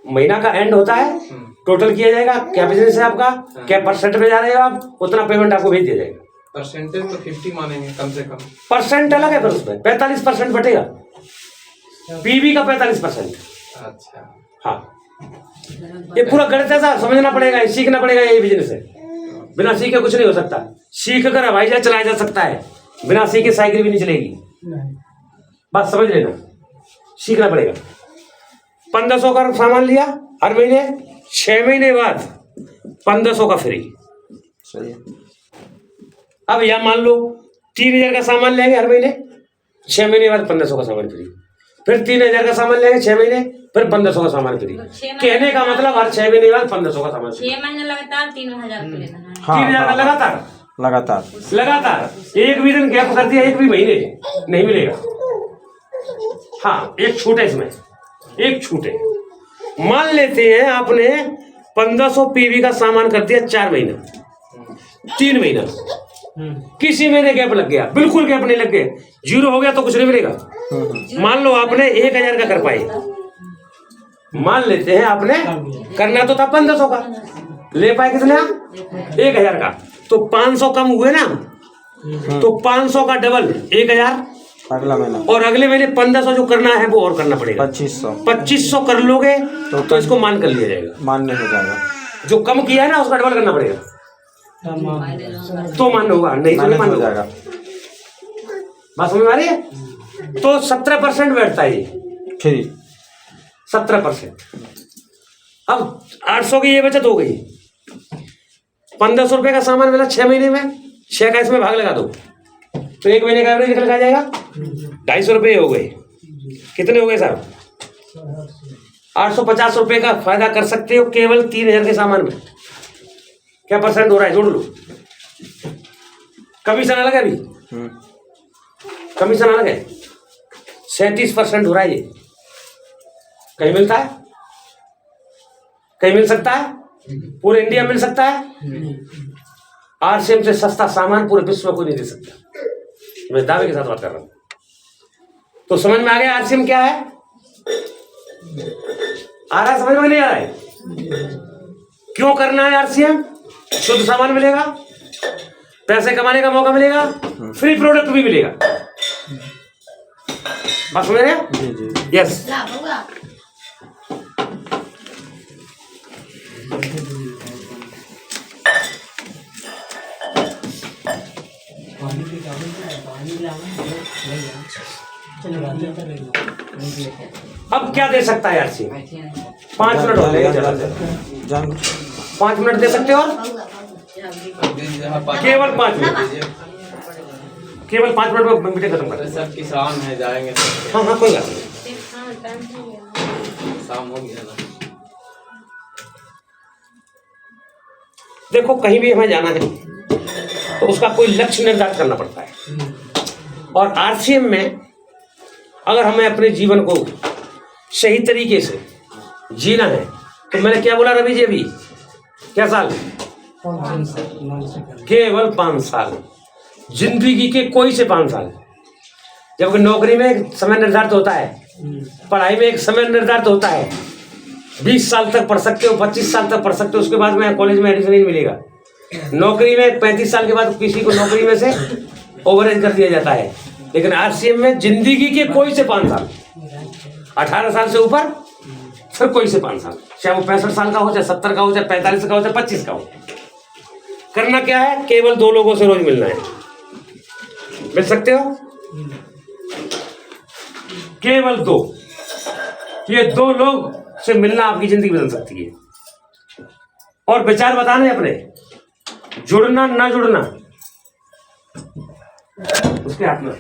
महीना का एंड होता है, टोटल किया जाएगा, क्या बिजनेस है आपका, क्या परसेंट में जा रहे हो आप, उतना पेमेंट आपको भेज दिया जाएगा। परसेंटेज तो 50 मानेंगे कम से कम। परसेंट अलग है, फिर उसमें 45% बटेगा, पीवी का 45%। अच्छा हाँ, ये पूरा गणित ऐसा समझना पड़ेगा, सीखना पड़ेगा, यही बिजनेस है। बिना सीखे कुछ नहीं हो सकता। सीख कर हवाई जहाज चलाया जा सकता है, बिना सीखे साइकिल भी नहीं चलेगी। बात समझ लेना, सीखना पड़ेगा। 1500 का सामान लिया हर महीने, 6 महीने बाद 1500 का फ्री। सही है। अब यह मान लो 3000 का सामान लेंगे हर महीने, 6 महीने बाद 1500 का सामान फ्री, फिर 3000 का सामान लेंगे 6 महीने, फिर 1500 का सामान फ्री। कहने का मतलब हर 6 महीने बाद 1500 का सामान फ्री। 6 महीने लगातार 3000 रुपये लेना है। हाँ 3000 का हाँ, लगातार लगातार लगातार एक भी दिन गैप कर दिया, एक भी महीने नहीं मिलेगा। हाँ, एक छूट है इसमें, एक छूट है। मान लेते हैं आपने 1500 पीवी का सामान कर दिया 4 महीना, 3 महीना, किसी महीने गैप लग गया, बिल्कुल गैप नहीं लग गया, जीरो हो गया तो कुछ नहीं मिलेगा। मान लो आपने 1000 का कर पाए, मान लेते हैं आपने करना तो था 1500 का, ले पाए कितने आप 1000 का, तो 500 कम हुए ना, तो 500 का डबल 1000, अगला महीना और अगले महीने 1500 जो करना है वो और करना पड़ेगा। 2500 कर लोगे तो इसको मान कर लिया जाएगा, मान्य हो जाएगा। जो कम किया है ना उसका डबल करना पड़ेगा तो मान्य होगा, नहीं तो नहीं मान्य हो होगा। जाएगा। बात समझ में आ रही है? तो 17% बैठता है ये, फ्री 17%। अब 800 की ये बचत हो गई, 1500 रुपये का सामान मिला 6 महीने में, 6 का इसमें भाग लगा दो तो 1 महीने का एवरेज निकल के आ जाएगा, 250 रुपये हो गए। कितने हो गए साहब? 850 रुपये का फायदा कर सकते हो केवल 3000 के सामान में। क्या परसेंट हो रहा है जोड़ लो, कमीशन अलग है अभी, कमीशन अलग है, 37% हो रहा है ये। कहीं मिलता है? कहीं मिल सकता है? पूरे इंडिया में मिल सकता है? आरसीएम से सस्ता सामान पूरे विश्व में कोई नहीं दे सकता, मैं दावे के साथ बात कर रहा हूं। तो समझ में आ गया आरसीएम क्या है? आ रहा है समझ में? नहीं आ रहा है? क्यों करना है आरसीएम? शुद्ध सामान मिलेगा, पैसे कमाने का मौका मिलेगा, फ्री प्रोडक्ट भी मिलेगा। बात समझ रहे हैं? जी जी यस। अब क्या दे सकता है आरसीएम? 5 मिनट हो गए, जान 5 मिनट दे सकते हो, और केवल 5 मिनट, केवल 5 मिनट में मीटिंग खत्म कर। सब किसान है जाएंगे सब। हाँ हाँ कोई बात नहीं। शाम हो गया ना। देखो कहीं भी हमें जाना है तो उसका कोई लक्ष्य निर्धारित करना पड़ता है, और आरसीएम में अगर हमें अपने जीवन को सही तरीके से जीना है तो मैंने क्या बोला रवि जी अभी, क्या साल? केवल 5 साल, जिंदगी के कोई से 5 साल। जबकि नौकरी में एक समय निर्धारित होता है, पढ़ाई में एक समय निर्धारित होता है, 20 साल तक पढ़ सकते हो, 25 साल तक पढ़ सकते हो, उसके बाद में कॉलेज में एडमिशन नहीं मिलेगा। नौकरी में 35 साल के बाद किसी को नौकरी में से ओवरेज कर दिया जाता है, लेकिन आरसीएम में जिंदगी के कोई से 5 साल, 18 साल से ऊपर फिर कोई से 5 साल, चाहे वो 65 साल का हो, चाहे 70 का हो, चाहे 45 का हो, चाहे 25 का हो। करना क्या है, केवल 2 लोगों से रोज मिलना है। मिल सकते हो? केवल 2, ये 2 लोग से मिलना आपकी जिंदगी बदल सकती है। और विचार बताने अपने, जुड़ना ना जुड़ना उसके हाथ में।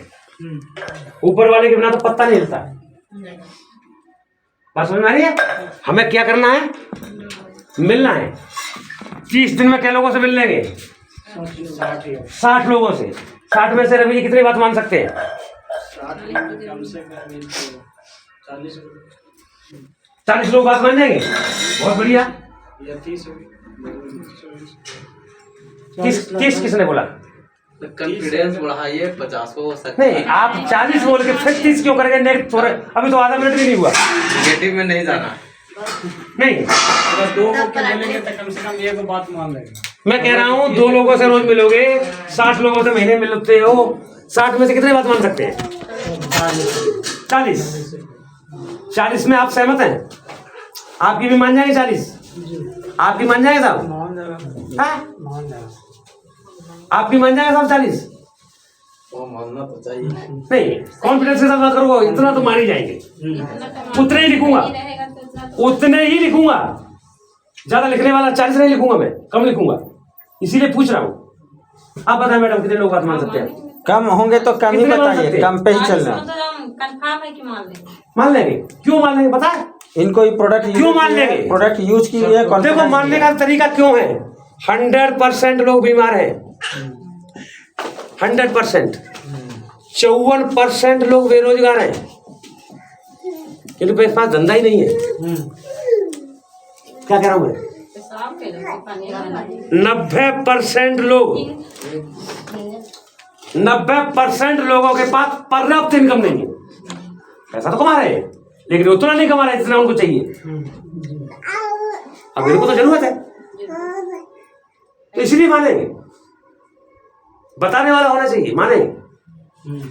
ऊपर वाले के बिना तो पत्ता नहीं हिलता। बात समझ में आ रही है? हमें क्या करना है, मिलना है। 30 दिन में क्या लोगों से मिल लेंगे? 60 लोगों से। 60 में से रवि जी कितनी बात मान सकते हैं? 40 लोग बात मान जाएंगे। बहुत बढ़िया। किसने बोला? कॉन्फिडेंस बढ़ाइए, 50 को नहीं, आप 40 बोल के फिर 30 क्यों करेंगे? नेक्स्ट अभी तो आधा मिनट भी नहीं हुआ। नेगेटिव में नहीं जाना। नहीं, अगर 2 होके मिलेंगे तो कम से कम एक बात मान लेंगे। मैं कह रहा हूँ 2 लोगों से रोज मिलोगे, 60 लोगों से महीने मिलते हो, 60 में से कितने बात मान सकते हैं? 40। 40 में आप सहमत हैं? आपकी भी मान जाएंगे 40? आपकी मान जाएंगे साहब? आपकी मान जाएंगे साहब 40? वो मानना तो चाहिए। नहीं, कॉन्फिडेंस के साथ बात करो, इतना तो मान ही जाएंगे। उतने ही लिखूंगा, उतने ही लिखूंगा। ज्यादा लिखने वाला 40 नहीं लिखूंगा, मैं कम लिखूंगा, इसीलिए पूछ रहा हूँ। आप बताएं मैडम, कितने लोग बात मान सकते हैं? कम होंगे तो कम ही बताइए, कम पे ही चलना। कंफर्म है कि मान लेंगे? मान लेंगे। क्यों मान लेंगे बताए? इनको ही प्रोडक्ट क्यों मान लेंगे? प्रोडक्ट यूज की है। देखो मानने का तरीका क्यों है। 100% लोग बीमार हैं, 100%। 54% लोग बेरोजगार हैं, इनके पास धंधा ही नहीं है। क्या कह रहा हूं मैं? 90% लोग, 90% लोगों के पास पर्याप्त इनकम नहीं है। पैसा तो कमा रहे हैं, लेकिन उतना नहीं कमा रहे जितना उनको चाहिए। अब इनको तो जरूरत है, तो इसलिए मानेंगे। बताने वाला होना चाहिए, मानेंगे।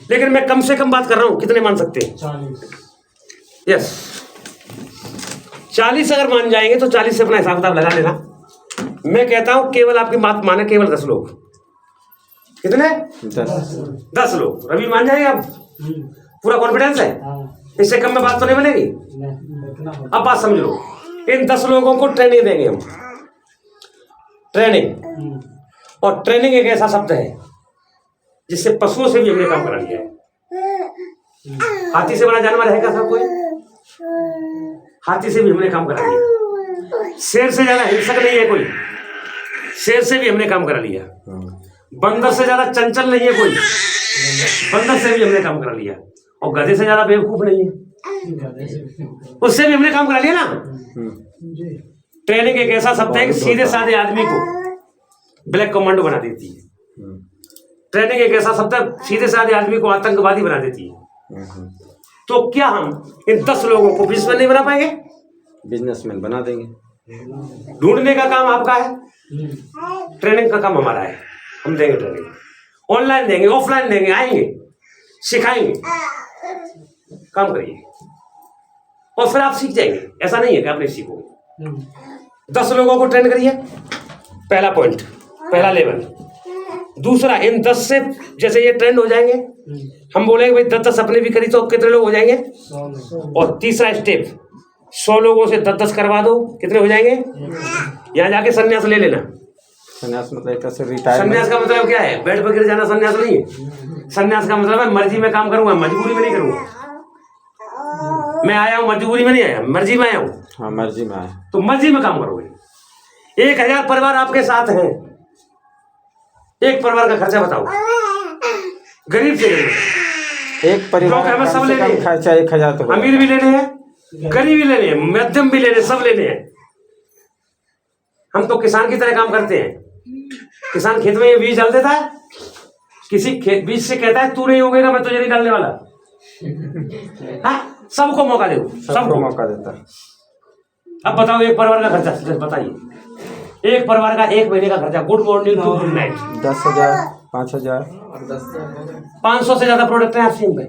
लेकिन मैं कम से कम बात कर रहा हूं, कितने मान सकते हैं? 40। यस, 40 अगर मान जाएंगे तो 40 से अपना हिसाब किताब लगा लेना। मैं कहता हूं केवल आपकी बात माने केवल 10 लोग। कितने? 10 लोग। रवि मान जाएंगे आप? पूरा कॉन्फिडेंस है? इससे कम में बात तो नहीं बनेगी। अब बात समझ लो, इन 10 लोगों को ट्रेनिंग देंगे हम। ट्रेनिंग, और ट्रेनिंग एक ऐसा शब्द है जिससे पशुओं से भी हमने काम करा लिया है। हाथी से बड़ा जानवर है क्या सब कोई? हाथी से भी हमने काम करा लिया। शेर से ज्यादा हिंसक नहीं है कोई, शेर से भी हमने काम करा लिया। बंदर से ज्यादा चंचल नहीं है कोई, बंदर से भी हमने काम करा लिया। और गधे से ज्यादा बेवकूफ नहीं है, उससे भी हमने काम करा लिया ना। ट्रेनिंग एक ऐसा शब्द है कि सीधे साधे आदमी को ब्लैक कमांडो बना देती है। ट्रेनिंग एक ऐसा शब्द है सीधे साधे आदमी को आतंकवादी बना देती है। तो क्या हम इन 10 लोगों को बिजनेसमैन नहीं बना पाएंगे? बिजनेसमैन बना देंगे। ढूंढने का काम आपका है, ट्रेनिंग का काम हमारा है। हम देंगे ट्रेनिंग, ऑनलाइन देंगे, ऑफलाइन देंगे, आएंगे, सिखाएंगे, काम करिए और फिर आप सीख जाएंगे। ऐसा नहीं है कि आप नहीं सीखोगे। 10 लोगों को ट्रेन करिए, पहला पॉइंट, पहला लेवल। दूसरा, इन 10 से जैसे ये ट्रेंड हो जाएंगे, हम बोलेंगे भाई 10-10 अपने भी करी तो कितने लोग हो जाएंगे? और तीसरा स्टेप, 100 लोगों से 10-10 करवा दो, कितने हो जाएंगे? यहाँ जाके संन्यास ले लेना। संन्यास मतलब एक तरह से रिटायर। संन्यास का मतलब क्या है? बेड पर गिर जाना संन्यास नहीं है। संन्यास का मतलब है मर्जी में काम करूंगा, मजबूरी में नहीं करूंगा। मैं आया हूं मजबूरी में नहीं आया, मर्जी में आया हूं। हाँ, मर्जी में आया तो मर्जी में काम करोगे। 1000 परिवार आपके साथ हैं, एक परिवार का खर्चा बताओ, गरीब से गरीब। एक परिवार हमें सब लेने हैं, खर्चा 1000 तो अमीर भी लेने हैं, गरीब भी लेने हैं, मध्यम भी लेने, सब लेने हैं। हम तो किसान की तरह काम करते हैं। किसान खेत में ये बीज डाल देता है, किसी बीज से कहता है तू नहीं उगेगा, मैं तुझे नहीं डालने वाला। हाँ, सबको मौका दे, सबको मौका देता है। अब बताओ एक परिवार का खर्चा बताइए। एक परिवार का 1 महीने का खर्चा, good morning to good night. 10,000 5,000 और 10,000 हो गए। 500 से ज्यादा प्रोडक्ट है आरसीएम पे।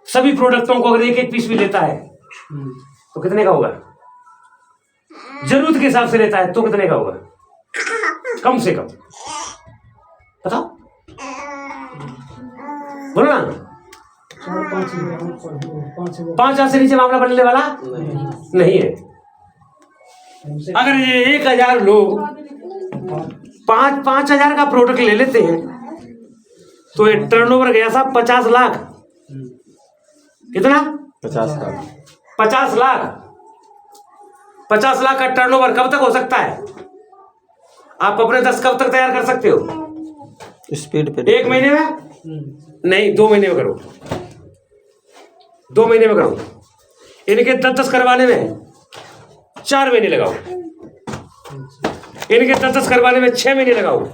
सभी प्रोडक्टों को अगर एक एक पीस भी लेता है तो कितने का होगा? जरूरत के हिसाब से लेता है तो कितने का होगा? कम से कम बताओ, बोलो ना। 5,000 से नीचे मामला बनने वाला नहीं है। अगर ये 1,000 लोग 5,000 का प्रोडक्ट ले लेते हैं तो ये टर्नओवर गया साहब 50 लाख। कितना? 50 लाख। 50 लाख। 50 लाख का टर्नओवर कब तक हो सकता है? आप अपने 10 कब तक तैयार कर सकते हो? स्पीड पे 1 महीने में नहीं, 2 महीने में करो। 2 महीने में करो। इनके 10 करवाने में 4 महीने लगाओ। इनके 10 करवाने में 6 महीने लगाओ।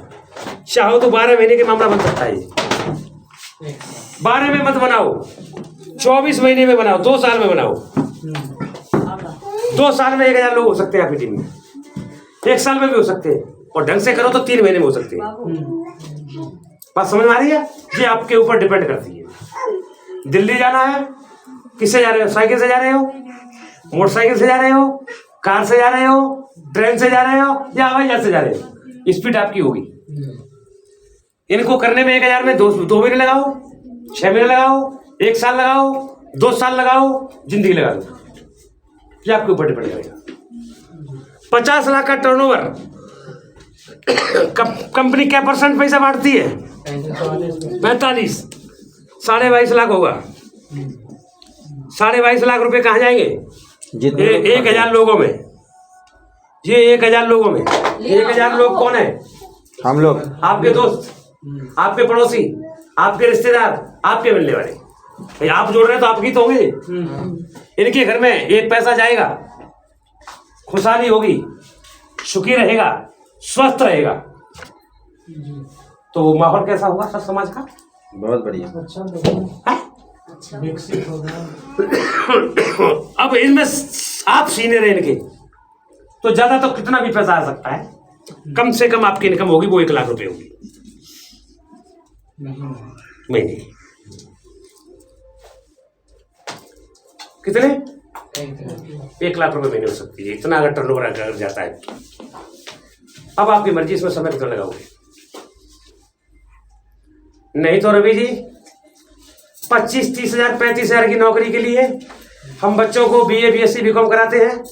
चाहो तो 12 महीने के मामला बन सकता है। 12 में मत बनाओ, 24 महीने में बनाओ, 2 साल में बनाओ। 2 साल में 1,000 लोग हो सकते हैं आपकी टीम में। 1 साल में भी हो सकते हैं और ढंग से करो तो 3 महीने में हो सकते हैं। बात समझ में आ रही है? ये आपके ऊपर डिपेंड करती है। दिल्ली जाना है, किससे जा रहे हो? साइकिल से जा रहे हो, मोटरसाइकिल से जा रहे हो, कार से जा रहे हो, ट्रेन से जा रहे हो या हवाई जहाज से जा रहे हो? स्पीड आपकी होगी। इनको करने में 1,000 में 2 महीने लगाओ, 6 महीने लगाओ, 1 साल लगाओ, 2 साल लगाओ, जिंदगी लगा दो। ये आपके ऊपर डिपेंड करेगा। 50 लाख का टर्नओवर कंपनी क्या % पैसा बांटती है? 45। 22.5 लाख होगा। 22.5 लाख रुपए कहाँ जाएंगे? जितने 1,000 लोगों में। ये 1,000 लोगों में 1,000 लोग कौन है? हम लोग, आपके दोस्त, आपके पड़ोसी, आपके रिश्तेदार, आपके मिलने वाले। भाई आप जोड़ रहे हैं तो आपकी तो होंगे। इनके घर में 1 पैसा जाएगा, खुशहाली होगी, सुखी रहेगा, स्वस्थ रहेगा, तो माहौल कैसा होगा सब समाज का? बहुत बढ़िया। अब इनमें आप सीनियर हैं इनके, तो ज्यादा तो कितना भी पैसा आ सकता है। कम से कम आपकी इनकम होगी वो 1 लाख रुपए होगी महीने। कितने? 1 लाख रुपए महीने हो सकती है, इतना अगर टर्नओवर अगर जाता है। अब आपकी मर्जी, इसमें समय कितना लगाओगे। नहीं तो रवि जी 25-30 हजार 35 हजार की नौकरी के लिए हम बच्चों को BA BSc BCom कराते हैं,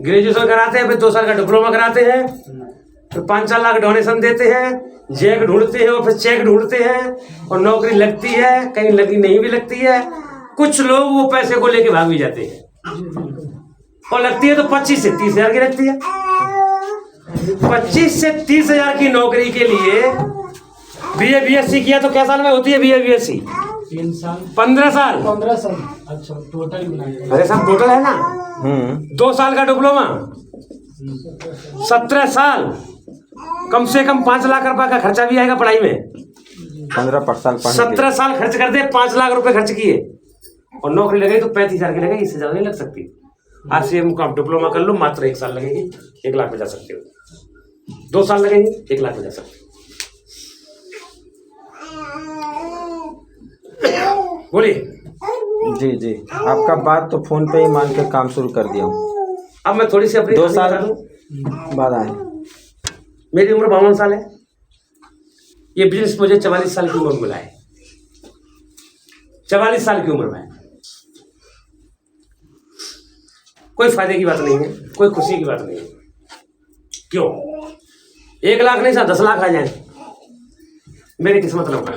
ग्रेजुएशन कराते हैं, फिर 2 साल का डिप्लोमा कराते हैं, फिर 5-4 लाख डोनेशन देते हैं, जैक ढूंढते हैं और फिर चेक ढूंढते हैं और नौकरी लगती है, कहीं लगी नहीं भी लगती है। कुछ लोग वो पैसे को लेके भाग भी जाते हैं और लगती है तो 25 से 30 हजार की लगती है। 25 से 30 हजार की नौकरी के लिए BA BSc किया तो क्या साल में होती है BA BSc? 3 साल 15 साल। 15 साल। अच्छा, टोटल मिलाकर। अरे सब टोटल है ना। 2 साल का डिप्लोमा 17 साल, कम से कम 5 लाख रुपए का खर्चा भी आएगा पढ़ाई में। 15% 17 साल खर्च कर दे, 5 लाख रुपए खर्च किए और नौकरी लगेगी तो 35 हजार की लगेगी, इससे ज्यादा नहीं लग सकती। RCM का डिप्लोमा कर लो, मात्र 1 साल लगेगी, 1 लाख में जा सकते हो। 2 साल लगेंगे, 1 लाख में जा सकते हो। बोलिए। जी जी, आपका बात तो फोन पे ही मान के काम शुरू कर दिया हूँ। अब मैं थोड़ी सी अपनी 2 साल बता दूं। बाद आए। मेरी उम्र 52 साल है। ये बिजनेस मुझे 44 साल की उम्र में मिला है। 44 साल की उम्र में कोई फायदे की बात नहीं है, कोई खुशी की बात नहीं है। क्यों? 1 लाख नहीं साहब, 10 लाख आ जाए, मेरी किस्मत लौटा।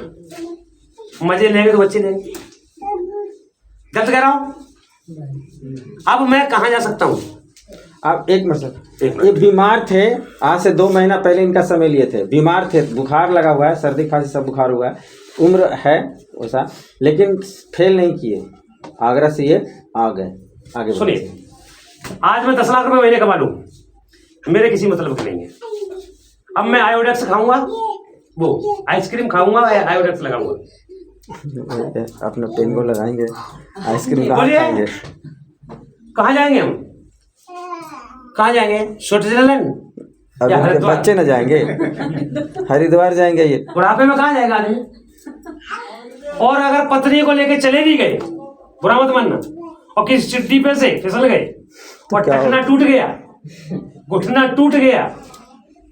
मजे लेंगे तो बच्चे लेंगे। गलत कह रहा हूं? अब मैं कहाँ जा सकता हूँ? आप एक मिनट सर, एक मिनट। ये बीमार थे, आज से 2 महीना पहले इनका समय लिए थे। बीमार थे, बुखार लगा हुआ है, सर्दी खांसी सब बुखार हुआ है, उम्र है वैसा, लेकिन फेल नहीं किए। आगरा से ये आ गए आगे। सुनिए, आज मैं 10 लाख रुपए महीने कमा लूँ, मेरे किसी मतलब की नहीं है। अब मैं आयोडेक्स खाऊंगा, वो आइसक्रीम खाऊंगा, आयोडेक्स लगाऊंगा। अपना पेन को लगाएंगे, आइसक्रीम कहाँ बोलिए। खाएंगे? कहाँ जाएंगे हम? कहाँ जाएंगे? स्विट्जरलैंड अब या इनके हरिद्वार? बच्चे न जाएंगे, हरिद्वार जाएंगे ये। बुढ़ापे में कहाँ जाएगा आदमी? और अगर पत्नी को लेके चले भी गए, बुरा मत मानना, और किसी चिट्ठी पे से फिसल गए और क्या टखना टूट गया, घुटना टूट गया,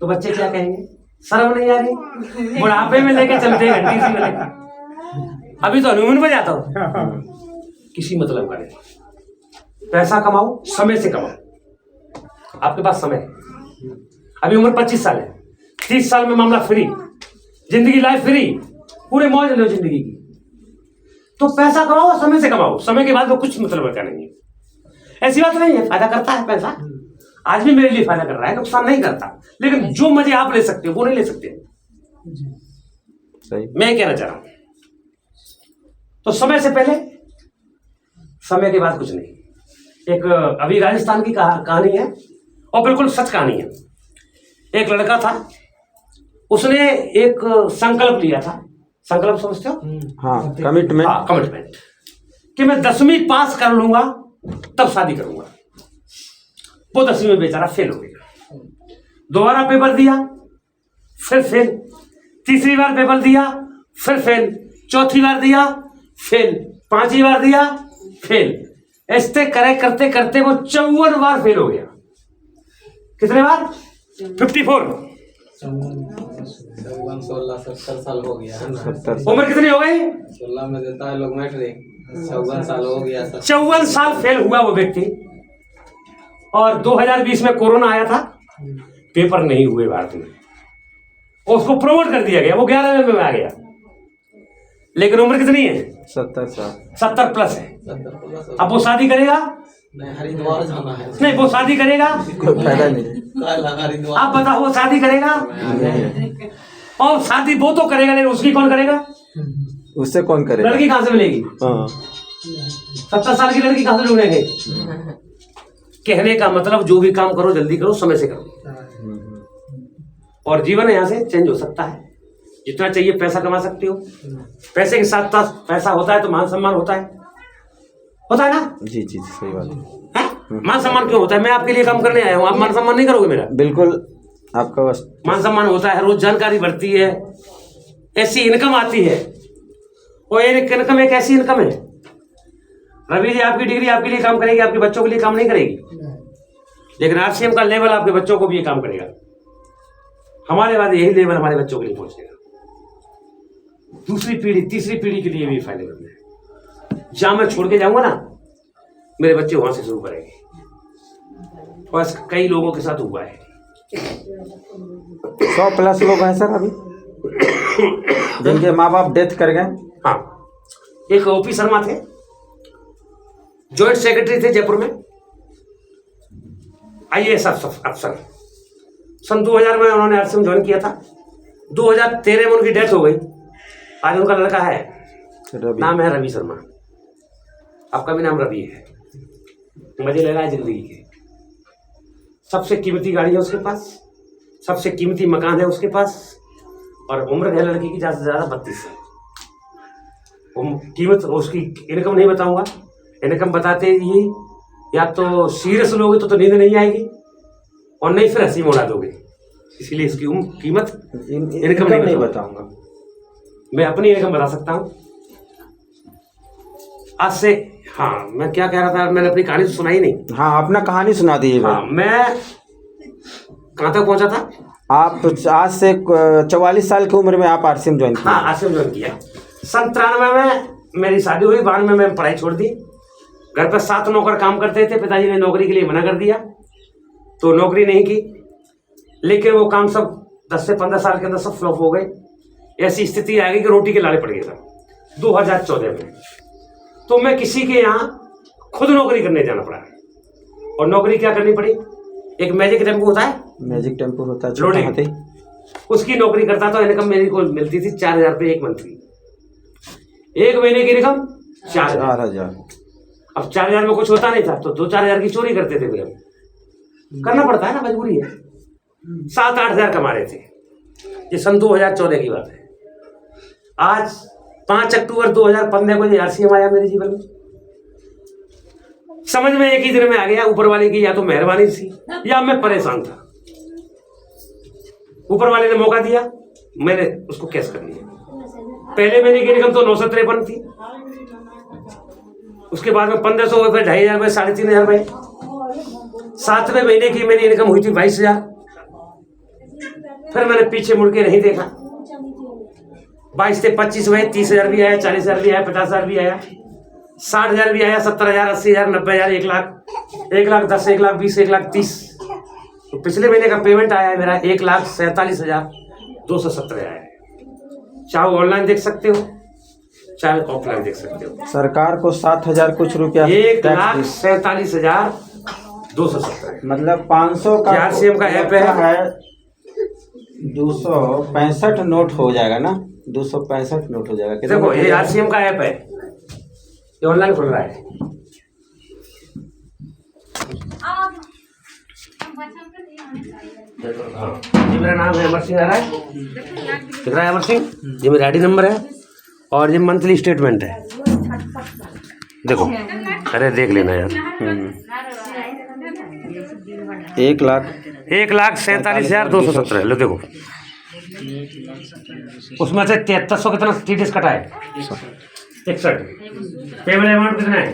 तो बच्चे क्या कहेंगे? शर्म नहीं आ रही? बुढ़ापे में लेके चलते हैं घंटी सी में लेके। अभी तो हनीमून पे जाता हूँ, किसी मतलब का नहीं। पैसा कमाओ, समय से कमाओ। आपके पास समय है, अभी उम्र 25 साल है, 30 साल में मामला फ्री, जिंदगी लाइफ फ्री, पूरे मौज लो जिंदगी की। तो पैसा कमाओ, समय से कमाओ, समय के बाद वो कुछ मतलब का नहीं है। ऐसी बात नहीं है, फायदा करता है पैसा, आज भी मेरे लिए फायदा कर रहा है, नुकसान नहीं करता, लेकिन जो मजे आप ले सकते हो वो नहीं ले सकते। सही। मैं कहना चाह रहा हूं, तो समय से पहले, समय के बाद कुछ नहीं। एक अभी राजस्थान की कहानी है, और बिल्कुल सच कहानी है। एक लड़का था, उसने एक संकल्प लिया था। संकल्प समझते हो? हाँ, कमिटमेंट। हाँ, कमिटमेंट, कि मैं 10वीं पास कर लूंगा तब शादी करूंगा। वो 10वीं में बेचारा फेल हो गया। दोबारा पेपर दिया, फिर फेल, तीसरी बार पेपर दिया, फिर फेल, चौथी बार दिया, फेल, पांचवी बार दिया, फेल। ऐसे करे करते करते वो 54 बार फेल हो गया। कितने बार? 54। 16 17 साल हो गया है ना। 70। उम्र कितनी हो गई? 16 में देता है लोग मैट्रिक, 54 साल हो गया। 54 साल फेल हुआ वो व्यक्ति। और 2020 में कोरोना आया था, पेपर नहीं हुए भारत में, और उसको प्रमोट कर दिया गया, वो 11वें में आ गया। लेकिन उम्र कितनी है? 70 साल। 70 प्लस है। 70 प्लस। अब वो शादी करेगा? नहीं, हरिद्वार जाना है। नहीं, वो शादी करेगा? कोई फायदा नहीं। हरिद्वार। आप बताओ, वो शादी करेगा? और शादी वो तो करेगा, लेकिन उसकी कौन करेगा? उससे कौन करेगा? लड़की कहां से मिलेगी? हाँ। 70 साल की लड़की कहां से ढूंढेंगे? कहने का मतलब, जो भी काम करो जल्दी करो, समय से करो। और जीवन यहाँ से चेंज हो सकता है। जितना चाहिए पैसा कमा सकते हो, पैसे के साथ साथ पैसा होता है तो मान सम्मान होता है ना? जी जी, सही बात है? मान सम्मान क्यों होता है? मैं आपके लिए काम करने आया हूँ, आप मान सम्मान नहीं करोगे मेरा? बिल्कुल, आपका बस मान सम्मान होता है, रोज जानकारी बढ़ती है, ऐसी इनकम आती है। और एक इनकम एक ऐसी इनकम है, रवि जी आपकी डिग्री आपके लिए काम करेगी, आपके बच्चों के लिए काम नहीं करेगी, लेकिन आरसीएम का लेवल आपके बच्चों को भी ये काम करेगा। हमारे बाद यही लेवल हमारे बच्चों के लिए पहुंचेगा। दूसरी पीढ़ी, तीसरी पीढ़ी के लिए भी फायदेमंद है। जहां मैं छोड़ के जाऊंगा ना, मेरे बच्चे वहां से शुरू करेंगे। और कई लोगों के साथ हुआ है। 100+ लोग हैं सर अभी जिनके माँ बाप डेथ कर गए। हाँ, एक ओपी शर्मा थे, जॉइंट सेक्रेटरी थे जयपुर में, IAS अफसर। सन 2000 में उन्होंने आरसीएम ज्वाइन किया था। 2013 में उनकी डेथ हो गई। आज उनका लड़का है, नाम है रवि शर्मा। आपका भी नाम रवि है। मजे ले रहा है जिंदगी के। सबसे कीमती गाड़ी है उसके पास, सबसे कीमती मकान है उसके पास, और उम्र है लड़की की ज्यादा से ज्यादा 32 साल। कीमत उसकी, इनकम नहीं बताऊंगा, इनकम बताते ही या तो सीरियस लोगे तो नींद नहीं आएगी, और नहीं फिर हंसी उड़ा दोगे। इसीलिए इसकी कीमत इनकम नहीं बताऊंगा। मैं अपनी इनकम बता सकता हूँ आज से। हाँ, मैं क्या कह रहा था, मैंने अपनी कहानी सुनाई नहीं। हाँ, अपना कहानी सुना दीजिए। हाँ, मैं कहाँ तक पहुंचा था? आप आज से 44 साल की उम्र में आप आरसीएम ज्वाइन किया? हाँ, आरसीएम ज्वाइन किया। सन 93 में मेरी शादी हुई, 92 में मैंने पढ़ाई छोड़ दी। घर पर 7 नौकर काम करते थे, पिताजी ने नौकरी के लिए मना कर दिया, तो नौकरी नहीं की। लेकिन वो काम सब 10 से 15 साल के अंदर सब फ्लॉप हो गए। ऐसी स्थिति आ गई कि रोटी के लाले पड़ गए था 2014 में। तो मैं किसी के यहाँ खुद नौकरी करने जाना पड़ा। और नौकरी क्या करनी पड़ी? एक मैजिक टेम्पो होता है, मैजिक टेम्पो होता है, लोडिंग, उसकी नौकरी करता था। इनकम मेरी को मिलती थी 4000 रुपये एक मंथ की। एक महीने की इनकम 4000। अब 4000 में कुछ होता नहीं था, तो 2-4 हजार की चोरी करते थे। फिर करना पड़ता है ना, मजबूरी है। 7-8 हजार कमा रहे थे। ये सन 2014 की बात है। आज 5 अक्टूबर 2015 को ये आरसीएम आया मेरे जीवन में। समझ में एक ही दिन में आ गया, ऊपर वाले की या तो मेहरबानी थी या मैं परेशान था। ऊपर वाले ने मौका दिया, मैंने उसको कैश कर लिया। पहले महीने की इनकम तो 953 थी, उसके बाद में 1500 हुए, फिर 2500 रुपये, 3500 रुपये। 7वें महीने की मेरी इनकम हुई थी 22,000। फिर मैंने पीछे मुड़ के नहीं देखा, 22 से 25 हुए, 30,000 भी आया, 40,000 भी आया, 50,000 भी आया, 60,000 भी आया, 70,000, 80,000, 90,000, 1 लाख, 1,10,000, 1,20,000, 1,30,000। तो पिछले महीने का पेमेंट आया है मेरा 1,47,217 आया है। चाहे ऑनलाइन देख सकते हो, चाहे ऑफलाइन देख सकते हो। सरकार को 7,000 कुछ रुपया 1,47,217। मतलब 500 का RCM का ऐप है। 265 नोट हो जाएगा ना, 265 नोट हो जाएगा। देखो ये RCM का ऐप है, ये ऑनलाइन खुल रहा है। हाँ, जी मेरा नाम है अमर सिंह आ रहा है, दिख रहा है अमर सिंह, ये मेरा ID नंबर है और ये मंथली स्टेटमेंट है। देखो, अरे देख लेना यार। 1,47,217। लो देखो, उसमें से 7300 कितना TDS कटा है, 61। पेमेंट अमाउंट कितना है?